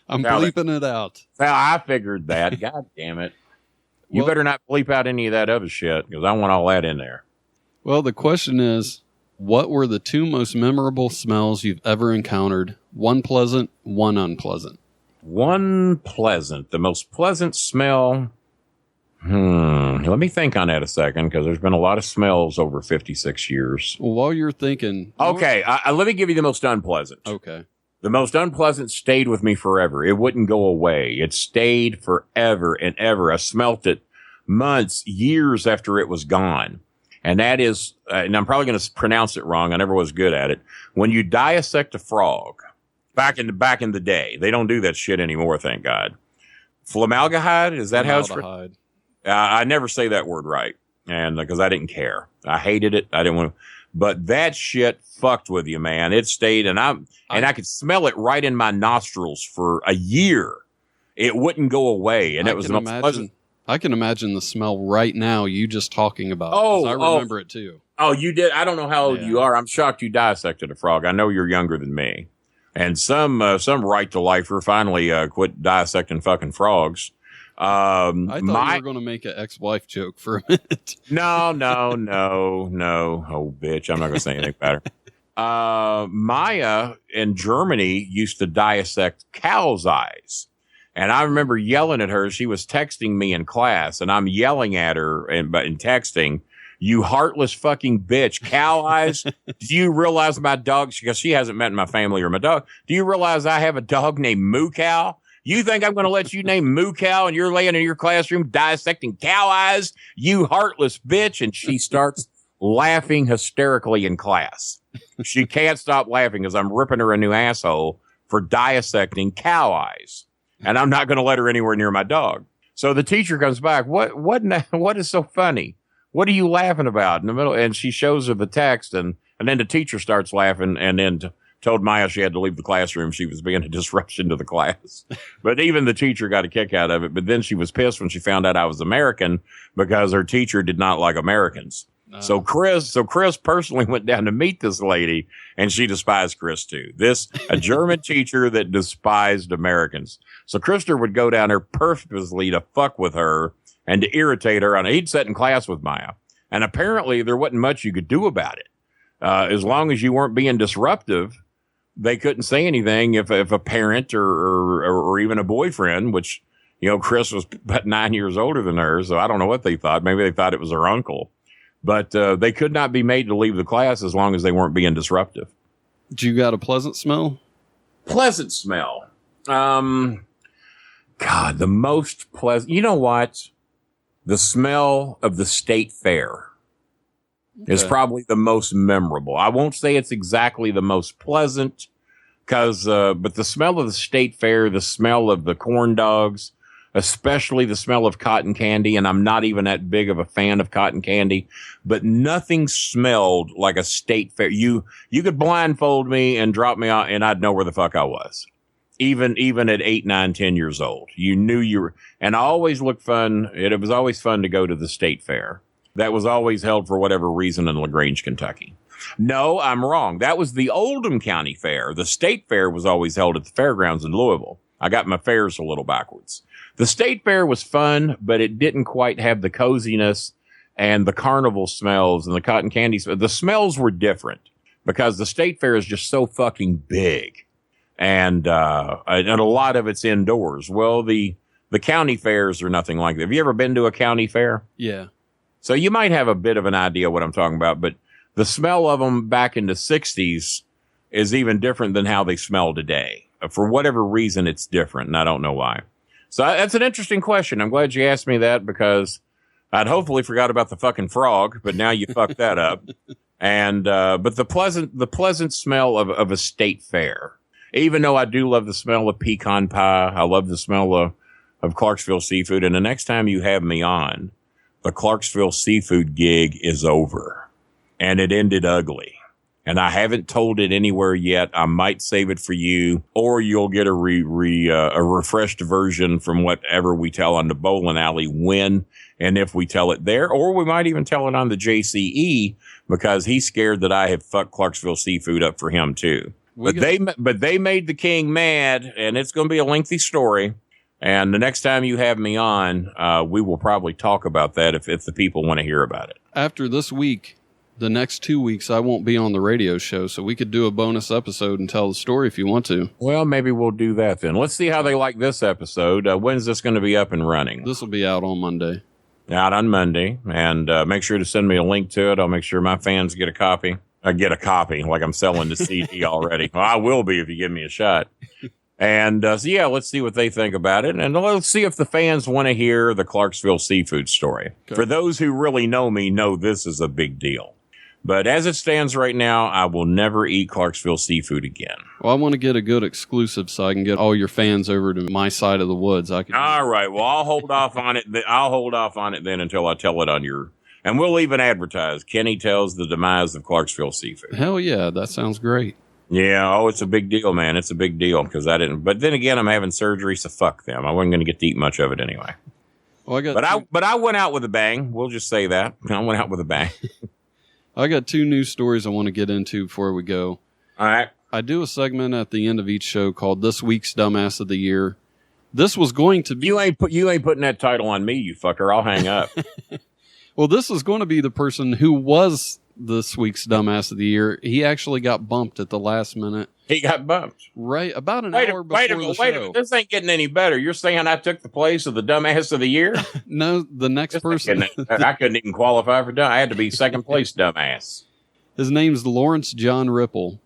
I'm bleeping it out. Well, I figured that. God damn it. You better not bleep out any of that other shit because I want all that in there. Well, the question is, what were the 2 most memorable smells you've ever encountered? One pleasant, one unpleasant. One pleasant. The most pleasant smell. Let me think on that a second because there's been a lot of smells over 56 years. Well, while you're thinking. Okay, let me give you the most unpleasant. Okay. The most unpleasant stayed with me forever. It wouldn't go away. It stayed forever and ever. I smelt it months, years after it was gone. And that is, and I'm probably going to pronounce it wrong. I never was good at it. When you dissect a frog, back in the day, they don't do that shit anymore, thank God. Formaldehyde, is that how it's? I never say that word right, and because I didn't care. I hated it. I didn't want to. But that shit fucked with you, man. It stayed, and I could smell it right in my nostrils for a year. It wouldn't go away, and it was the most pleasant. I can imagine the smell right now. You just talking about. I remember it too. Oh, you did. I don't know how old you are. I'm shocked you dissected a frog. I know you're younger than me, and some right to lifer finally quit dissecting fucking frogs. I thought you were going to make an ex-wife joke for a minute. No. Oh, bitch. I'm not going to say anything better. Maya in Germany used to dissect cow's eyes. And I remember yelling at her. She was texting me in class, and I'm yelling at her and texting, "You heartless fucking bitch, cow eyes. Do you realize my dog," because she hasn't met my family or my dog. "Do you realize I have a dog named Moo Cow? You think I'm going to let you name Moo Cow and you're laying in your classroom dissecting cow eyes? You heartless bitch." And she starts laughing hysterically in class. She can't stop laughing because I'm ripping her a new asshole for dissecting cow eyes. And I'm not going to let her anywhere near my dog. So the teacher comes back. What is so funny? What are you laughing about in the middle? And she shows her the text, and then the teacher starts laughing, and then told Maya she had to leave the classroom. She was being a disruption to the class. But even the teacher got a kick out of it. But then she was pissed when she found out I was American because her teacher did not like Americans. So Chris personally went down to meet this lady, and she despised Chris too. A German teacher that despised Americans. So Krister would go down there purposely to fuck with her and to irritate her. And he'd sit in class with Maya. And apparently there wasn't much you could do about it. As long as you weren't being disruptive, they couldn't say anything if a parent or even a boyfriend, which, Chris was about 9 years older than her. So I don't know what they thought. Maybe they thought it was her uncle. But they could not be made to leave the class as long as they weren't being disruptive. Did you got a pleasant smell? Pleasant smell. God, the most pleasant. You know what? The smell of the state fair is probably the most memorable. I won't say it's exactly the most pleasant but the smell of the state fair, the smell of the corn dogs, especially the smell of cotton candy. And I'm not even that big of a fan of cotton candy, but nothing smelled like a state fair. You could blindfold me and drop me out and I'd know where the fuck I was. Even at 8, 9, 10 years old, you knew you were, and I always looked fun. It was always fun to go to the state fair. That was always held for whatever reason in LaGrange, Kentucky. No, I'm wrong. That was the Oldham County Fair. The state fair was always held at the fairgrounds in Louisville. I got my fairs a little backwards. The state fair was fun, but it didn't quite have the coziness and the carnival smells and the cotton candy. The smells were different because the state fair is just so fucking big. And a lot of it's indoors. Well, the county fairs are nothing like that. Have you ever been to a county fair? Yeah. So you might have a bit of an idea what I'm talking about, but the smell of them back in the 60s is even different than how they smell today. For whatever reason, it's different, and I don't know why. So that's an interesting question. I'm glad you asked me that because I'd hopefully forgot about the fucking frog, but now you fucked that up. And, but the pleasant smell of a state fair, even though I do love the smell of pecan pie. I love the smell of Clarksville seafood. And the next time you have me on, the Clarksville seafood gig is over, and it ended ugly. And I haven't told it anywhere yet. I might save it for you, or you'll get a refreshed version from whatever we tell on the Bolin Alley when and if we tell it there, or we might even tell it on the JCE because he's scared that I have fucked Clarksville seafood up for him too. But they made the king mad, and it's going to be a lengthy story. And the next time you have me on, we will probably talk about that if the people want to hear about it. After this week, the next 2 weeks, I won't be on the radio show, so we could do a bonus episode and tell the story if you want to. Well, maybe we'll do that then. Let's see how they like this episode. When's this going to be up and running? This will be out on Monday. Out on Monday, and make sure to send me a link to it. I'll make sure my fans get a copy. I get a copy, like I'm selling the CD already. Well, I will be if you give me a shot. And so, yeah, let's see what they think about it. And let's see if the fans want to hear the Clarksville seafood story. Okay. For those who really know me, know this is a big deal. But as it stands right now, I will never eat Clarksville seafood again. Well, I want to get a good exclusive so I can get all your fans over to my side of the woods. All right. Well, I'll hold off on it. I'll hold off on it then until I tell it on your... And we'll even advertise. Kenny tells the demise of Clarksville seafood. Hell yeah. That sounds great. Yeah. Oh, it's a big deal, man. It's a big deal because I didn't... But then again, I'm having surgery, so fuck them. I wasn't going to get to eat much of it anyway. Well, But I went out with a bang. We'll just say that. I went out with a bang. I got 2 news stories I want to get into before we go. All right. I do a segment at the end of each show called This Week's Dumbass of the Year. This was going to be... You ain't putting that title on me, you fucker. I'll hang up. Well, this is going to be the person who was this week's Dumbass of the Year. He actually got bumped at the last minute. He got bumped. Right, about an hour before the show. Wait a minute. This ain't getting any better. You're saying I took the place of the Dumbass of the Year? No, the next person. I couldn't even qualify for dumb. I had to be second place dumbass. His name's Lawrence John Ripple.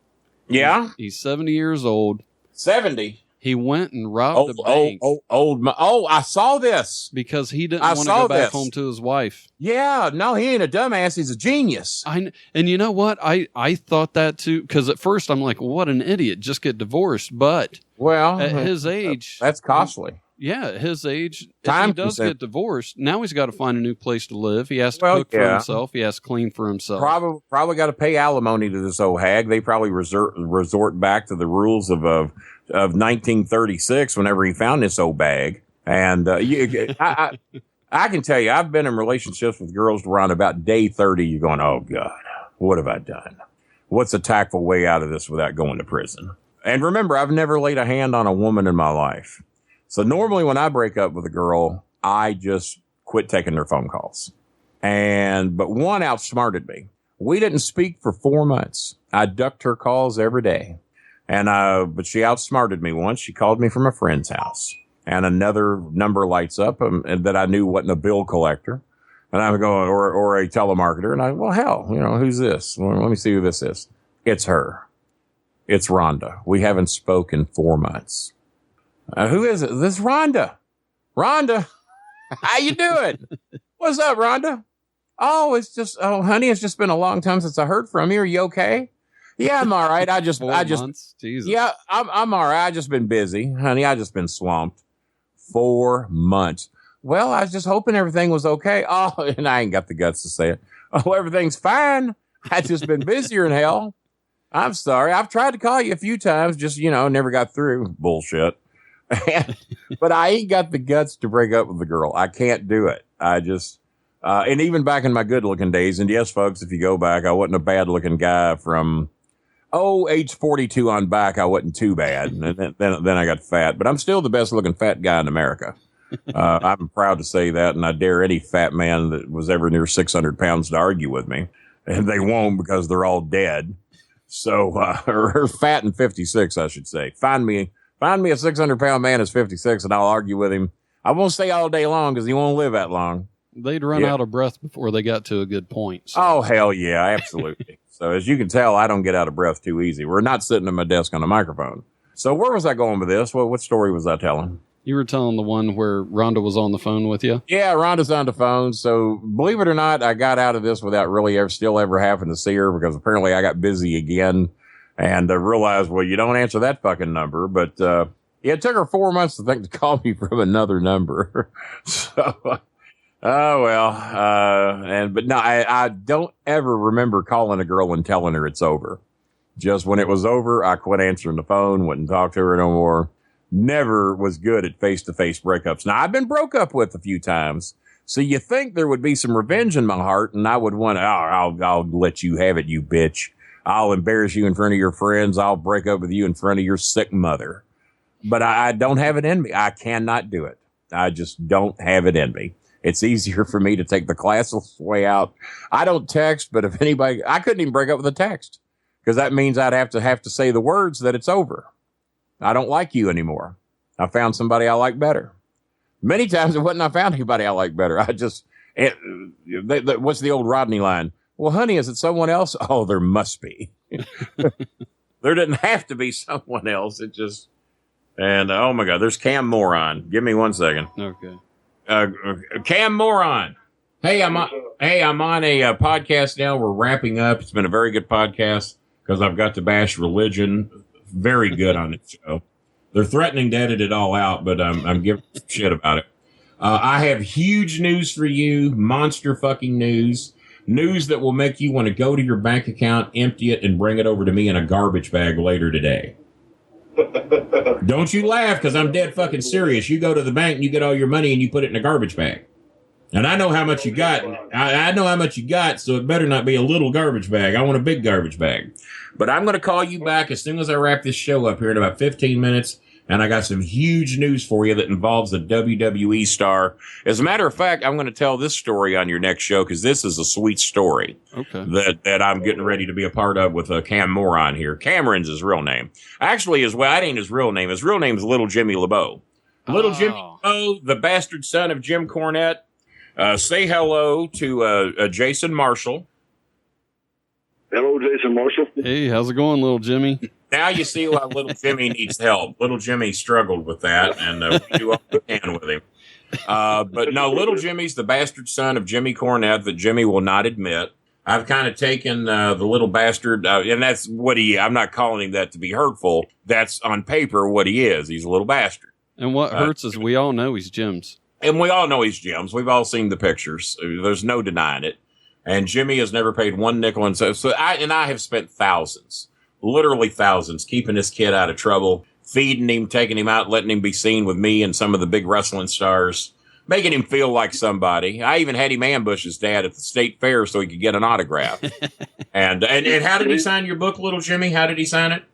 Yeah? He's 70 years old. 70? He went and robbed a bank. I saw this. Because he didn't want to go back home to his wife. Yeah, no, he ain't a dumbass. He's a genius. And you know what? I thought that too. Because at first I'm like, what an idiot. Just get divorced. But at his age. That's costly. Yeah, at his age, if he does get divorced, now he's got to find a new place to live. He has to cook for himself. He has to clean for himself. Probably got to pay alimony to this old hag. They probably resort back to the rules of 1936 whenever he found this old bag. And I can tell you, I've been in relationships with girls around about day 30. You're going, oh, God, what have I done? What's a tactful way out of this without going to prison? And remember, I've never laid a hand on a woman in my life. So normally when I break up with a girl, I just quit taking their phone calls. But one outsmarted me. We didn't speak for 4 months. I ducked her calls every day. But she outsmarted me once. She called me from a friend's house. And another number lights up and that I knew wasn't a bill collector. And I'm going, or a telemarketer. And well, hell, who's this? Well, let me see who this is. It's her. It's Rhonda. We haven't spoken in 4 months. Who is it? This is Rhonda. Rhonda, how you doing? What's up, Rhonda? Oh, honey, it's just been a long time since I heard from you. Are you okay? Yeah, I'm all right. Months? Jesus. Yeah, I'm all right. I just been busy, honey. I just been swamped. 4 months. Well, I was just hoping everything was okay. Oh, and I ain't got the guts to say it. Oh, everything's fine. I just been busier than hell. I'm sorry. I've tried to call you a few times, just, never got through. Bullshit. But I ain't got the guts to break up with the girl. I can't do it. I just, and even back in my good looking days, and yes, folks, if you go back, I wasn't a bad looking guy from, age 42 on back. I wasn't too bad. And then I got fat, but I'm still the best looking fat guy in America. I'm proud to say that. And I dare any fat man that was ever near 600 pounds to argue with me, and they won't because they're all dead. So, or fat and 56, I should say. Find me a 600-pound man who's 56, and I'll argue with him. I won't stay all day long because he won't live that long. They'd run out of breath before they got to a good point. So. Oh, hell yeah, absolutely. So as you can tell, I don't get out of breath too easy. We're not sitting at my desk on a microphone. So where was I going with this? What story was I telling? You were telling the one where Rhonda was on the phone with you? Yeah, Rhonda's on the phone. So believe it or not, I got out of this without really ever having to see her, because apparently I got busy again and realized, well, you don't answer that fucking number. But it took her 4 months to think to call me from another number. So, oh, well. But no, I don't ever remember calling a girl and telling her it's over. Just when it was over, I quit answering the phone, wouldn't talk to her no more. Never was good at face-to-face breakups. Now, I've been broke up with a few times, so you think there would be some revenge in my heart, and I would want to, I'll let you have it, you bitch. I'll embarrass you in front of your friends. I'll break up with you in front of your sick mother. But I don't have it in me. I cannot do it. I just don't have it in me. It's easier for me to take the classless way out. I don't text, but if anybody, I couldn't even break up with a text, because that means I'd have to say the words that it's over. I don't like you anymore. I found somebody I like better. Many times it wasn't I found anybody I like better. What's the old Rodney line? Well, honey, is it someone else? Oh, there must be. There didn't have to be someone else. It just, and oh my God, there's Cam Moron. Give me 1 second. Okay. Cam Moron. Hey, I'm on a podcast now. We're wrapping up. It's been a very good podcast because I've got to bash religion. Very good on the show. They're threatening to edit it all out, but I'm giving shit about it. I have huge news for you. Monster fucking news. News that will make you want to go to your bank account, empty it, and bring it over to me in a garbage bag later today. Don't you laugh, because I'm dead fucking serious. You go to the bank and you get all your money and you put it in a garbage bag. And I know how much you got. I know how much you got, so it better not be a little garbage bag. I want a big garbage bag. But I'm going to call you back as soon as I wrap this show up here in about 15 minutes. And I got some huge news for you that involves a WWE star. As a matter of fact, I'm going to tell this story on your next show, because this is a sweet story. Okay. That I'm getting ready to be a part of with Cam Moron here. Cameron's his real name. Actually, that ain't his real name. His real name is Little Jimmy LeBeau. Little Jimmy LeBeau, the bastard son of Jim Cornette. Say hello to Jason Marshall. Hello, Jason Marshall. Hey, how's it going, little Jimmy? Now you see why little Jimmy needs help. Little Jimmy struggled with that, and we do all we can with him. But no, little Jimmy's the bastard son of Jimmy Cornette that Jimmy will not admit. I've kind of taken the little bastard, and that's what I'm not calling him that to be hurtful. That's on paper what he is. He's a little bastard. And what hurts is we all know he's Jim's. And we all know he's Jim's. We've all seen the pictures. There's no denying it. And Jimmy has never paid one nickel. And so I have spent thousands, literally thousands, keeping this kid out of trouble, feeding him, taking him out, letting him be seen with me and some of the big wrestling stars, making him feel like somebody. I even had him ambush his dad at the state fair so he could get an autograph. and how did he sign your book, little Jimmy? How did he sign it?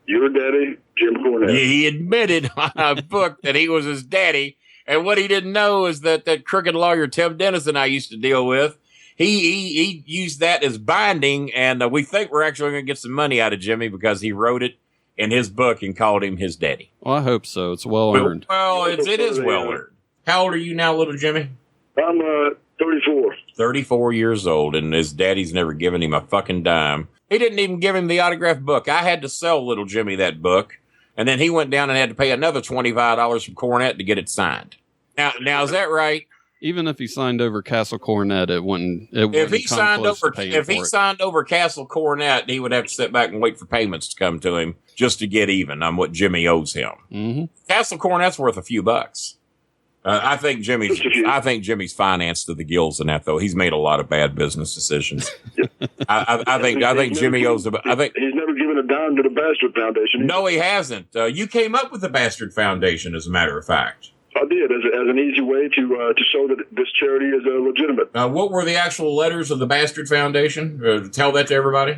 Your daddy, Jim Cornette. He admitted on a book that he was his daddy. And what he didn't know is that crooked lawyer Tim Dennison I used to deal with, he used that as binding, and we think we're actually going to get some money out of Jimmy because he wrote it in his book and called him his daddy. Well, I hope so. It's well earned. Well, it is well earned. How old are you now, little Jimmy? I'm 34. 34 years old, and his daddy's never given him a fucking dime. He didn't even give him the autographed book. I had to sell little Jimmy that book, and then he went down and had to pay another $25 from Cornette to get it signed. Now is that right? Even if he signed over Castle Cornette, it wouldn't. If he signed over Castle Cornette, he would have to sit back and wait for payments to come to him just to get even on what Jimmy owes him. Mm-hmm. Castle Cornette's worth a few bucks. I think Jimmy's financed to the gills in that, though. He's made a lot of bad business decisions. I think Jimmy owes. I think he's never given a dime to the Bastard Foundation. No, he hasn't. You came up with the Bastard Foundation, as a matter of fact. I did, as an easy way to show that this charity is legitimate. What were the actual letters of the Bastard Foundation? Tell that to everybody.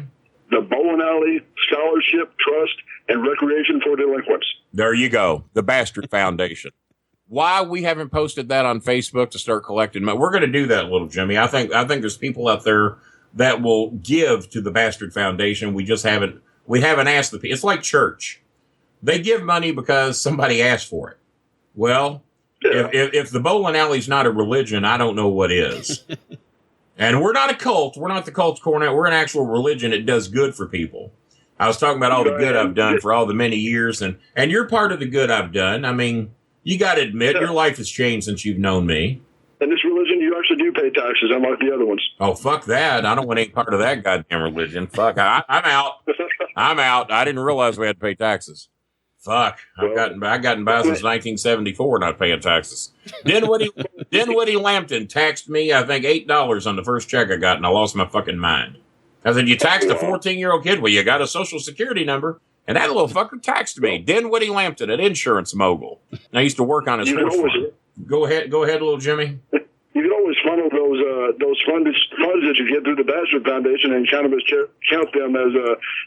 The Bolin Alley Scholarship, Trust, and Recreation for Delinquents. There you go. The Bastard Foundation. Why we haven't posted that on Facebook to start collecting money? We're going to do that, little Jimmy. I think there's people out there that will give to the Bastard Foundation. We haven't asked the people. It's like church. They give money because somebody asked for it. Well, if the bowling alley's not a religion, I don't know what is. And we're not a cult. We're not the cult Cornette. We're an actual religion. It does good for people. I was talking about all the good I've done for all the many years, and you're part of the good I've done. I mean, You got to admit, your life has changed since you've known me. In this religion, you actually do pay taxes, unlike the other ones. Oh, fuck that. I don't want any part of that goddamn religion. Fuck, I'm out. I'm out. I didn't realize we had to pay taxes. Fuck. I've gotten by since 1974 not paying taxes. Dinwiddie Lampton taxed me, I think, $8 on the first check I got, and I lost my fucking mind. I said, you taxed a 14-year-old kid? Well, you got a social security number. And that little fucker taxed me. Dinwiddie Lampton, an insurance mogul. And I used to work on his horse farm. Go ahead, little Jimmy. You can always funnel those funds that you get through the Bachelor Foundation and count them as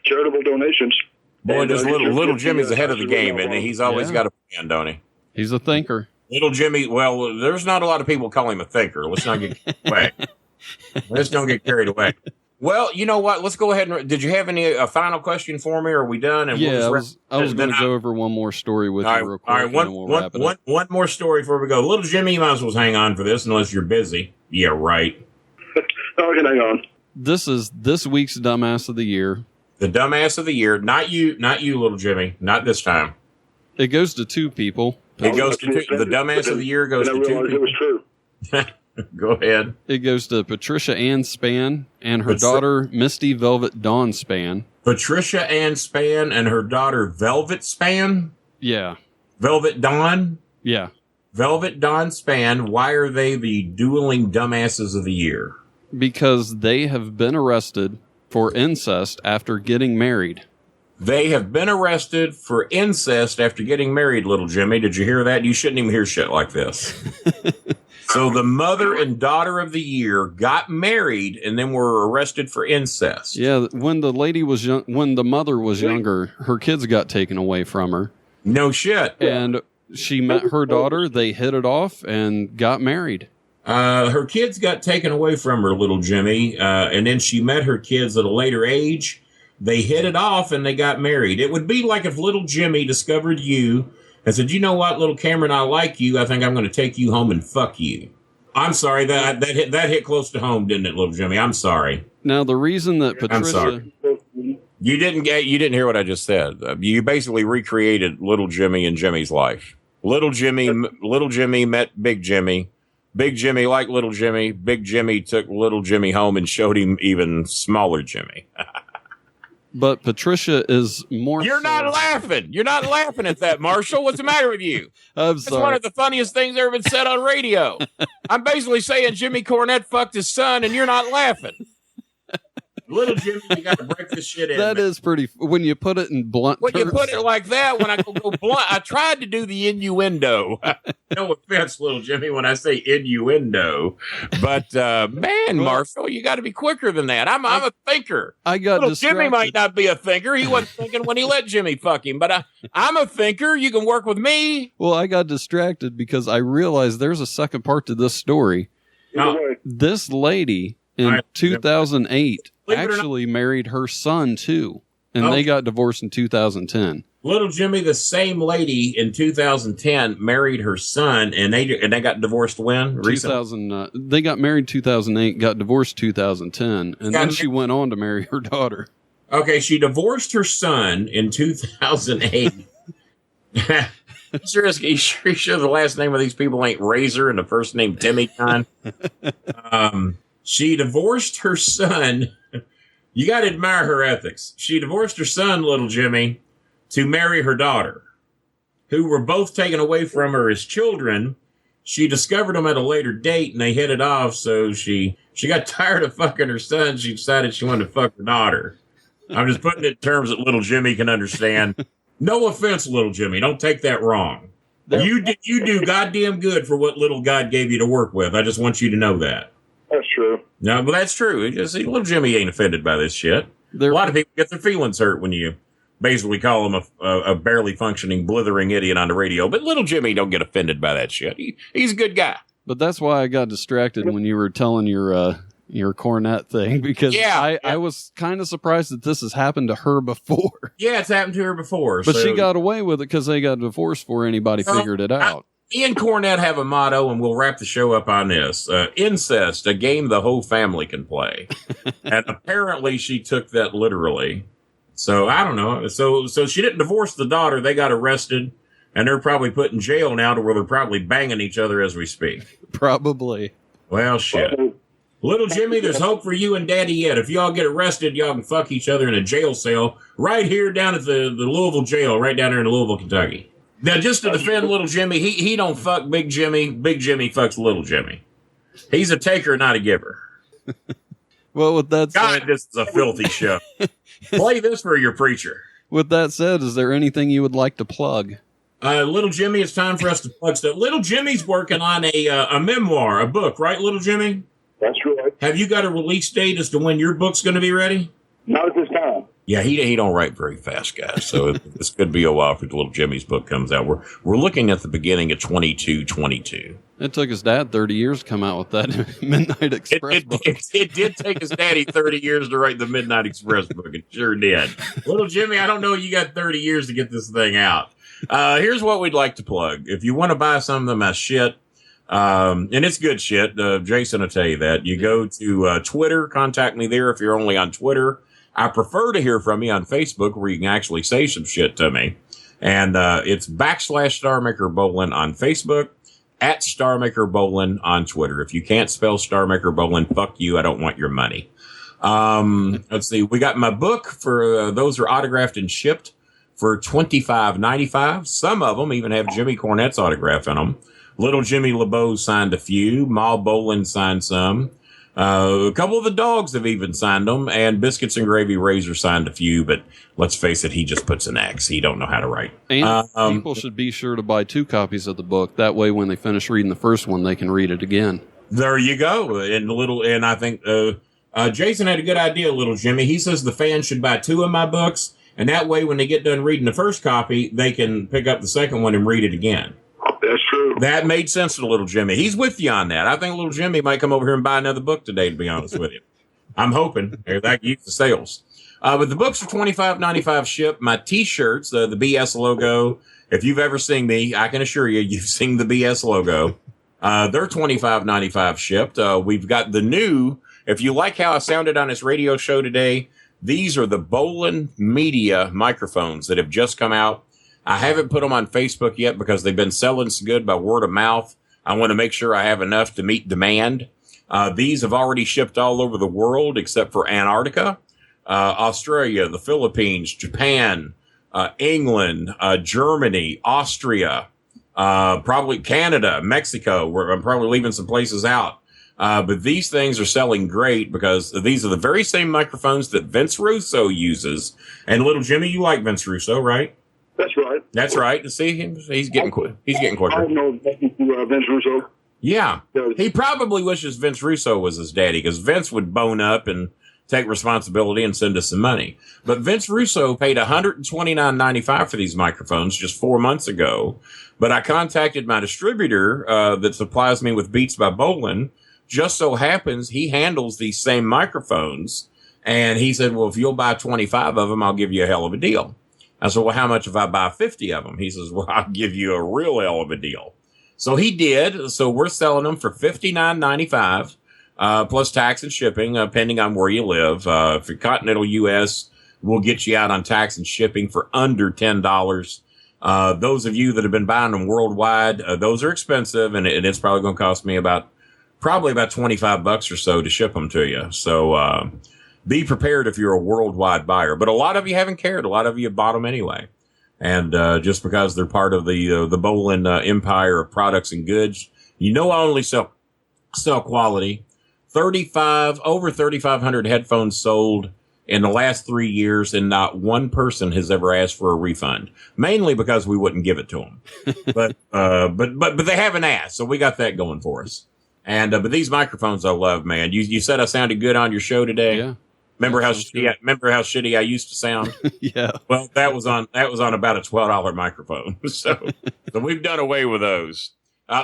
charitable donations. Boy, just little Jimmy's ahead of the game, and he's always got a plan, don't he? He's a thinker. Little Jimmy, well, there's not a lot of people call him a thinker. Let's not get carried away. Let's don't get carried away. Well, you know what? Let's go ahead and. Did you have a final question for me? Or are we done? And I was going to go over one more story with you real quick. All right, one more story before we go. Little Jimmy, you might as well hang on for this, unless you're busy. Yeah, right. I can hang on. This is this week's dumbass of the year. The dumbass of the year, not you, little Jimmy, not this time. It goes to two people. It goes to two. The dumbass of the year goes to two people. It was true. Go ahead. It goes to Patricia Ann Spann and her daughter, Misty Velvet Dawn Spann. Patricia Ann Spann and her daughter, Velvet Spann? Yeah. Velvet Dawn? Yeah. Velvet Dawn Spann. Why are they the dueling dumbasses of the year? Because they have been arrested for incest after getting married. They have been arrested for incest after getting married, little Jimmy. Did you hear that? You shouldn't even hear shit like this. So the mother and daughter of the year got married and then were arrested for incest. Yeah, when the lady was young, when the mother was younger, her kids got taken away from her. No shit. And she met her daughter, they hit it off and got married. Her kids got taken away from her, little Jimmy, and then she met her kids at a later age. They hit it off and they got married. It would be like if little Jimmy discovered you and said, you know what, little Cameron, I like you. I think I'm going to take you home and fuck you. I'm sorry, that hit close to home, didn't it, little Jimmy? I'm sorry. Now, the reason that Patricia... I'm sorry. You didn't hear what I just said. You basically recreated little Jimmy and Jimmy's life. Little Jimmy met Big Jimmy. Big Jimmy liked little Jimmy. Big Jimmy took little Jimmy home and showed him even smaller Jimmy. But Patricia is more... You're not laughing. You're not laughing at that, Marshall. What's the matter with you? I'm sorry. It's one of the funniest things ever been said on radio. I'm basically saying Jimmy Cornette fucked his son, and you're not laughing. Little Jimmy, you got to break this shit in. That is pretty... When you put it in blunt When terms. you put it like that, when I go blunt, I tried to do the innuendo. No offense, little Jimmy, when I say innuendo. But, man, Marshall, you got to be quicker than that. I'm a thinker. I got little distracted. Jimmy might not be a thinker. He wasn't thinking when he let Jimmy fuck him. But I'm a thinker. You can work with me. Well, I got distracted because I realized there's a second part to this story. No. This lady... In 2008, actually married her son, too. And they got divorced in 2010. Little Jimmy, the same lady in 2010 married her son, and they got divorced when? Recently? They got married 2008, got divorced 2010, and then she went on to marry her daughter. Okay, she divorced her son in 2008. You sure the last name of these people ain't Razor and the first name Timmy Con? She divorced her son. You got to admire her ethics. She divorced her son, little Jimmy, to marry her daughter, who were both taken away from her as children. She discovered them at a later date, and they hit it off. So she got tired of fucking her son. She decided she wanted to fuck her daughter. I'm just putting it in terms that little Jimmy can understand. No offense, little Jimmy. Don't take that wrong. You do goddamn good for what little God gave you to work with. I just want you to know that. That's true. No, but that's true. Little Jimmy ain't offended by this shit. A lot of people get their feelings hurt when you basically call him a barely functioning, blithering idiot on the radio. But little Jimmy don't get offended by that shit. He's a good guy. But that's why I got distracted when you were telling your cornet thing, because I was kind of surprised that this has happened to her before. Yeah, it's happened to her before. But she got away with it because they got divorced before anybody figured it out. Me and Cornette have a motto, and we'll wrap the show up on this. Incest, a game the whole family can play. And apparently she took that literally. So, I don't know. So she didn't divorce the daughter. They got arrested. And they're probably put in jail now to where they're probably banging each other as we speak. Probably. Well, shit. Little Jimmy, there's hope for you and Daddy yet. If y'all get arrested, y'all can fuck each other in a jail cell right here down at the Louisville jail, right down there in Louisville, Kentucky. Now, just to defend Little Jimmy, he don't fuck Big Jimmy. Big Jimmy fucks Little Jimmy. He's a taker, not a giver. Well, with that said... God, this is a filthy show. Play this for your preacher. With that said, is there anything you would like to plug? Little Jimmy, it's time for us to plug stuff. Little Jimmy's working on a memoir, a book, right, Little Jimmy? That's right. Have you got a release date as to when your book's going to be ready? Not at this time. Yeah, he don't write very fast, guys. So this could be a while for Little Jimmy's book comes out. We're looking at the beginning of 22. It took his dad 30 years to come out with that Midnight Express book. It did take his daddy 30 years to write the Midnight Express book. It sure did. Little Jimmy, I don't know you got 30 years to get this thing out. Here's what we'd like to plug. If you want to buy some of my shit, and it's good shit, Jason will tell you that. You go to Twitter, contact me there if you're only on Twitter. I prefer to hear from you on Facebook where you can actually say some shit to me. And it's /StarMaker Bolin on Facebook, @StarMaker Bolin on Twitter. If you can't spell StarMaker Bolin, fuck you. I don't want your money. Let's see. We got my book for those are autographed and shipped for $25.95. Some of them even have Jimmy Cornette's autograph in them. Little Jimmy LeBeau signed a few. Ma Bolin signed some. A couple of the dogs have even signed them, and Biscuits and Gravy Razor signed a few, but let's face it, he just puts an X. He don't know how to write. And people should be sure to buy 2 copies of the book. That way, when they finish reading the first one, they can read it again. There you go. And I think Jason had a good idea, Little Jimmy. He says the fans should buy 2 of my books, and that way, when they get done reading the first copy, they can pick up the second one and read it again. That's true. That made sense to Little Jimmy. He's with you on that. I think Little Jimmy might come over here and buy another book today, to be honest with you. I'm hoping that can use the sales. But the books are $25.95 shipped. My T-shirts, the BS logo. If you've ever seen me, I can assure you, you've seen the BS logo. They're $25.95 shipped. We've got the new, if you like how I sounded on this radio show today, these are the Bolin Media microphones that have just come out. I haven't put them on Facebook yet because they've been selling so good by word of mouth. I want to make sure I have enough to meet demand. These have already shipped all over the world except for Antarctica, Australia, the Philippines, Japan, England, Germany, Austria, probably Canada, Mexico, where I'm probably leaving some places out. But these things are selling great because these are the very same microphones that Vince Russo uses. And Little Jimmy, you like Vince Russo, right? That's right. That's right. See him? He's getting quick. He's getting quicker. I know Vince Russo. Yeah. He probably wishes Vince Russo was his daddy because Vince would bone up and take responsibility and send us some money. But Vince Russo paid $129.95 for these microphones just 4 months ago. But I contacted my distributor that supplies me with Beats by Bolin. Just so happens he handles these same microphones. And he said, well, if you'll buy 25 of them, I'll give you a hell of a deal. I said, well, how much if I buy 50 of them? He says, well, I'll give you a real hell of a deal. So he did. So we're selling them for $59.95, plus tax and shipping, pending on where you live. If you're continental U.S., we'll get you out on tax and shipping for under $10. Those of you that have been buying them worldwide, those are expensive, and it's probably going to cost me about $25 or so to ship them to you. So, be prepared if you're a worldwide buyer. But a lot of you haven't cared. A lot of you have bought them anyway. And just because they're part of the Bolin empire of products and goods, I only sell quality. Over 3,500 headphones sold in the last 3 years, and not one person has ever asked for a refund. Mainly because we wouldn't give it to them. but they haven't asked, so we got that going for us. And but these microphones I love, man. You said I sounded good on your show today. Yeah. Remember how shitty I used to sound? Yeah. Well, that was on about a $12 microphone. So we've done away with those.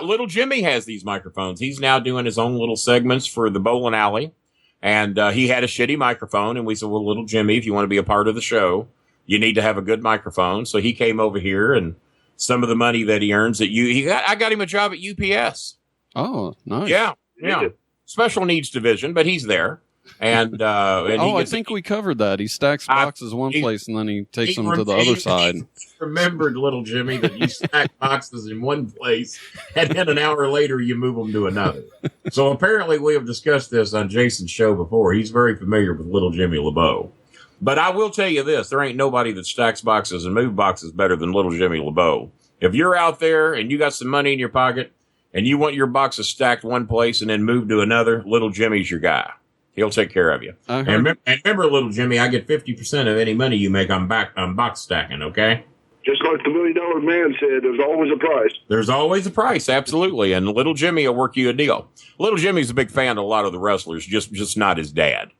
Little Jimmy has these microphones. He's now doing his own little segments for the Bowling Alley. And he had a shitty microphone. And we said, well, Little Jimmy, if you want to be a part of the show, you need to have a good microphone. So he came over here, and some of the money that he earns I got him a job at UPS. Oh, nice. Yeah. Special needs division, but he's there. And I think we covered that. He stacks boxes one place and then he takes them to the other side. Remembered, little Jimmy, that you stack boxes in one place and then an hour later you move them to another. So apparently we have discussed this on Jason's show before. He's very familiar with little Jimmy LeBeau. But I will tell you this, there ain't nobody that stacks boxes and move boxes better than little Jimmy LeBeau. If you're out there and you got some money in your pocket and you want your boxes stacked one place and then moved to another, little Jimmy's your guy. He'll take care of you. And remember, little Jimmy, I get 50% of any money you make on box stacking, okay? Just like the $1 Million Man said, there's always a price. There's always a price, absolutely. And little Jimmy will work you a deal. Little Jimmy's a big fan of a lot of the wrestlers, just not his dad.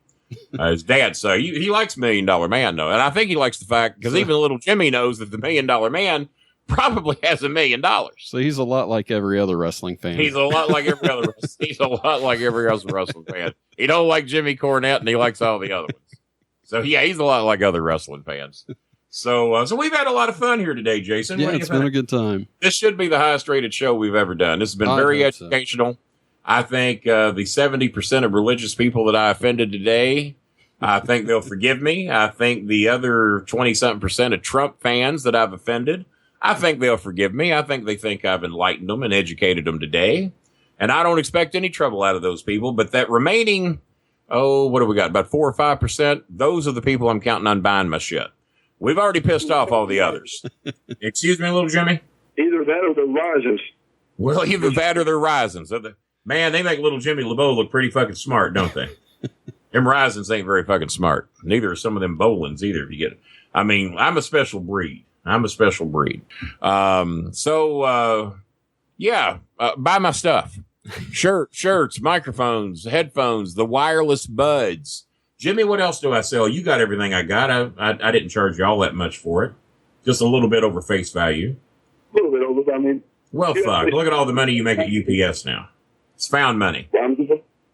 His dad, so he likes $1 Million Man, though. And I think he likes the fact, because even little Jimmy knows that the $1 Million Man probably has $1 million. So he's a lot like every other wrestling fan. He's a lot like every other wrestling fan. He don't like Jimmy Cornette and he likes all the other ones. So yeah, he's a lot like other wrestling fans. So we've had a lot of fun here today, Jason. Yeah, it's been a good time. This should be the highest rated show we've ever done. This has been very educational. So. I think the 70% of religious people that I offended today, I think they'll forgive me. I think the other 20-something% of Trump fans that I've offended, I think they'll forgive me. I think they think I've enlightened them and educated them today. And I don't expect any trouble out of those people. But that remaining, what have we got? About 4 or 5%. Those are the people I'm counting on buying my shit. We've already pissed off all the others. Excuse me, little Jimmy? Either that or the risings. Well, either that or they're risings. Man, they make little Jimmy LeBeau look pretty fucking smart, don't they? Them risings ain't very fucking smart. Neither are some of them Bolins either, if you get it. I mean, I'm a special breed. Buy my stuff. Shirts, microphones, headphones, the wireless buds. Jimmy, what else do I sell? You got everything I got. I didn't charge you all that much for it. Just a little bit over face value. A little bit over, I mean. Well, fuck. Look at all the money you make at UPS now. It's found money.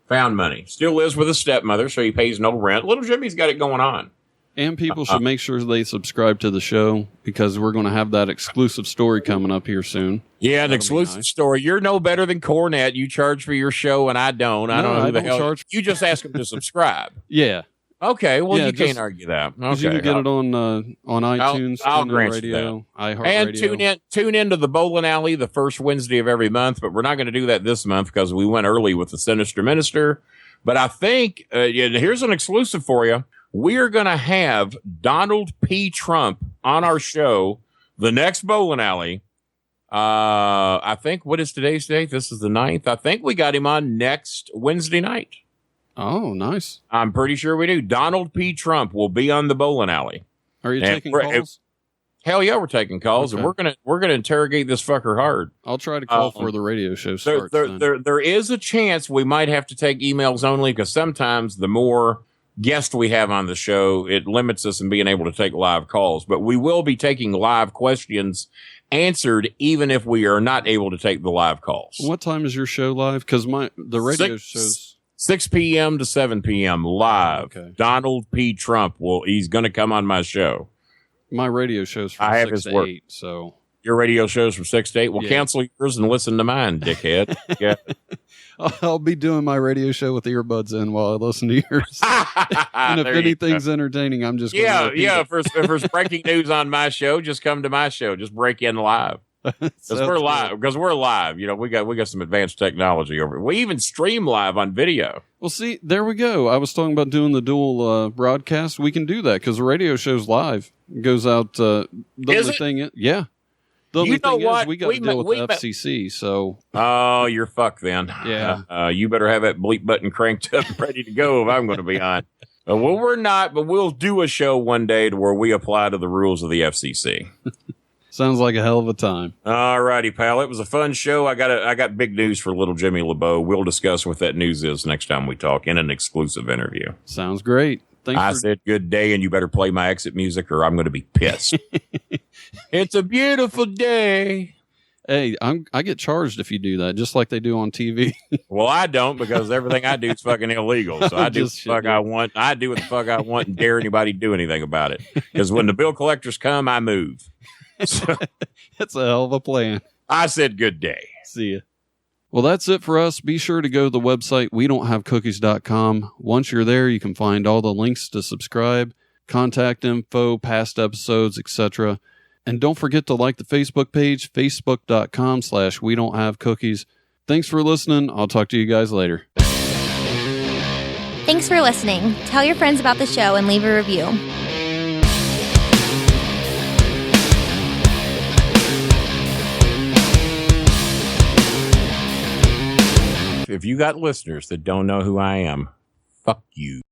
Found money. Still lives with his stepmother, so he pays no rent. Little Jimmy's got it going on. And people should make sure they subscribe to the show because we're going to have that exclusive story coming up here soon. Yeah, an exclusive story. You're no better than Cornette. You charge for your show, and I don't. I don't know who the hell. You just ask them to subscribe. Yeah. Okay. Well, you can't argue that. Okay. You can get it on iTunes, I'll grant Radio, iHeartRadio. And tune into the Bolin Alley the first Wednesday of every month. But we're not going to do that this month because we went early with the Sinister Minister. But I think here's an exclusive for you. We are going to have Donald P. Trump on our show the next Bolin Alley. I think, what is today's date? This is the 9th. I think we got him on next Wednesday night. Oh, nice. I'm pretty sure we do. Donald P. Trump will be on the Bolin Alley. Are you taking calls? Hell yeah, we're taking calls, and we're gonna interrogate this fucker hard. I'll try to call for the radio show starts. There is a chance we might have to take emails only because sometimes the more guests we have on the show, it limits us in being able to take live calls. But we will be taking live questions answered even if we are not able to take the live calls. What time is your show live? Because the radio show's 6 p.m. to 7 p.m. live. Okay. Donald P. Trump he's going to come on my show. My radio show's from 6 to 8, so. Your radio show's from 6 to 8? Well, cancel yours and listen to mine, dickhead. Yeah. I'll be doing my radio show with earbuds in while I listen to yours. And if anything's entertaining, I'm just going to If there's breaking news on my show, just come to my show. Just break in live. Because we're live. You know, we got some advanced technology over. We even stream live on video. Well, see, there we go. I was talking about doing the dual broadcast. We can do that because the radio show's live. It goes out. The only thing is we got to deal with the FCC. So, oh, you're fucked then. Yeah, you better have that bleep button cranked up, ready to go if I'm going to be on. Well, we're not, but we'll do a show one day to where we apply to the rules of the FCC. Sounds like a hell of a time. All righty, pal. It was a fun show. I got big news for little Jimmy LeBeau. We'll discuss what that news is next time we talk in an exclusive interview. Sounds great. I said good day, and you better play my exit music or I'm going to be pissed. It's a beautiful day. Hey, I get charged if you do that, just like they do on TV. Well, I don't because everything I do is fucking illegal. So I do what the fuck I want. I do what the fuck I want and dare anybody to do anything about it. Because when the bill collectors come, I move. So, that's a hell of a plan. I said good day. See ya. Well, that's it for us. Be sure to go to the website, wedon'thavecookies.com. Once you're there, you can find all the links to subscribe, contact info, past episodes, etc. And don't forget to like the Facebook page, facebook.com/wedon'thavecookies. Thanks for listening. I'll talk to you guys later. Thanks for listening. Tell your friends about the show and leave a review. If you got listeners that don't know who I am, fuck you.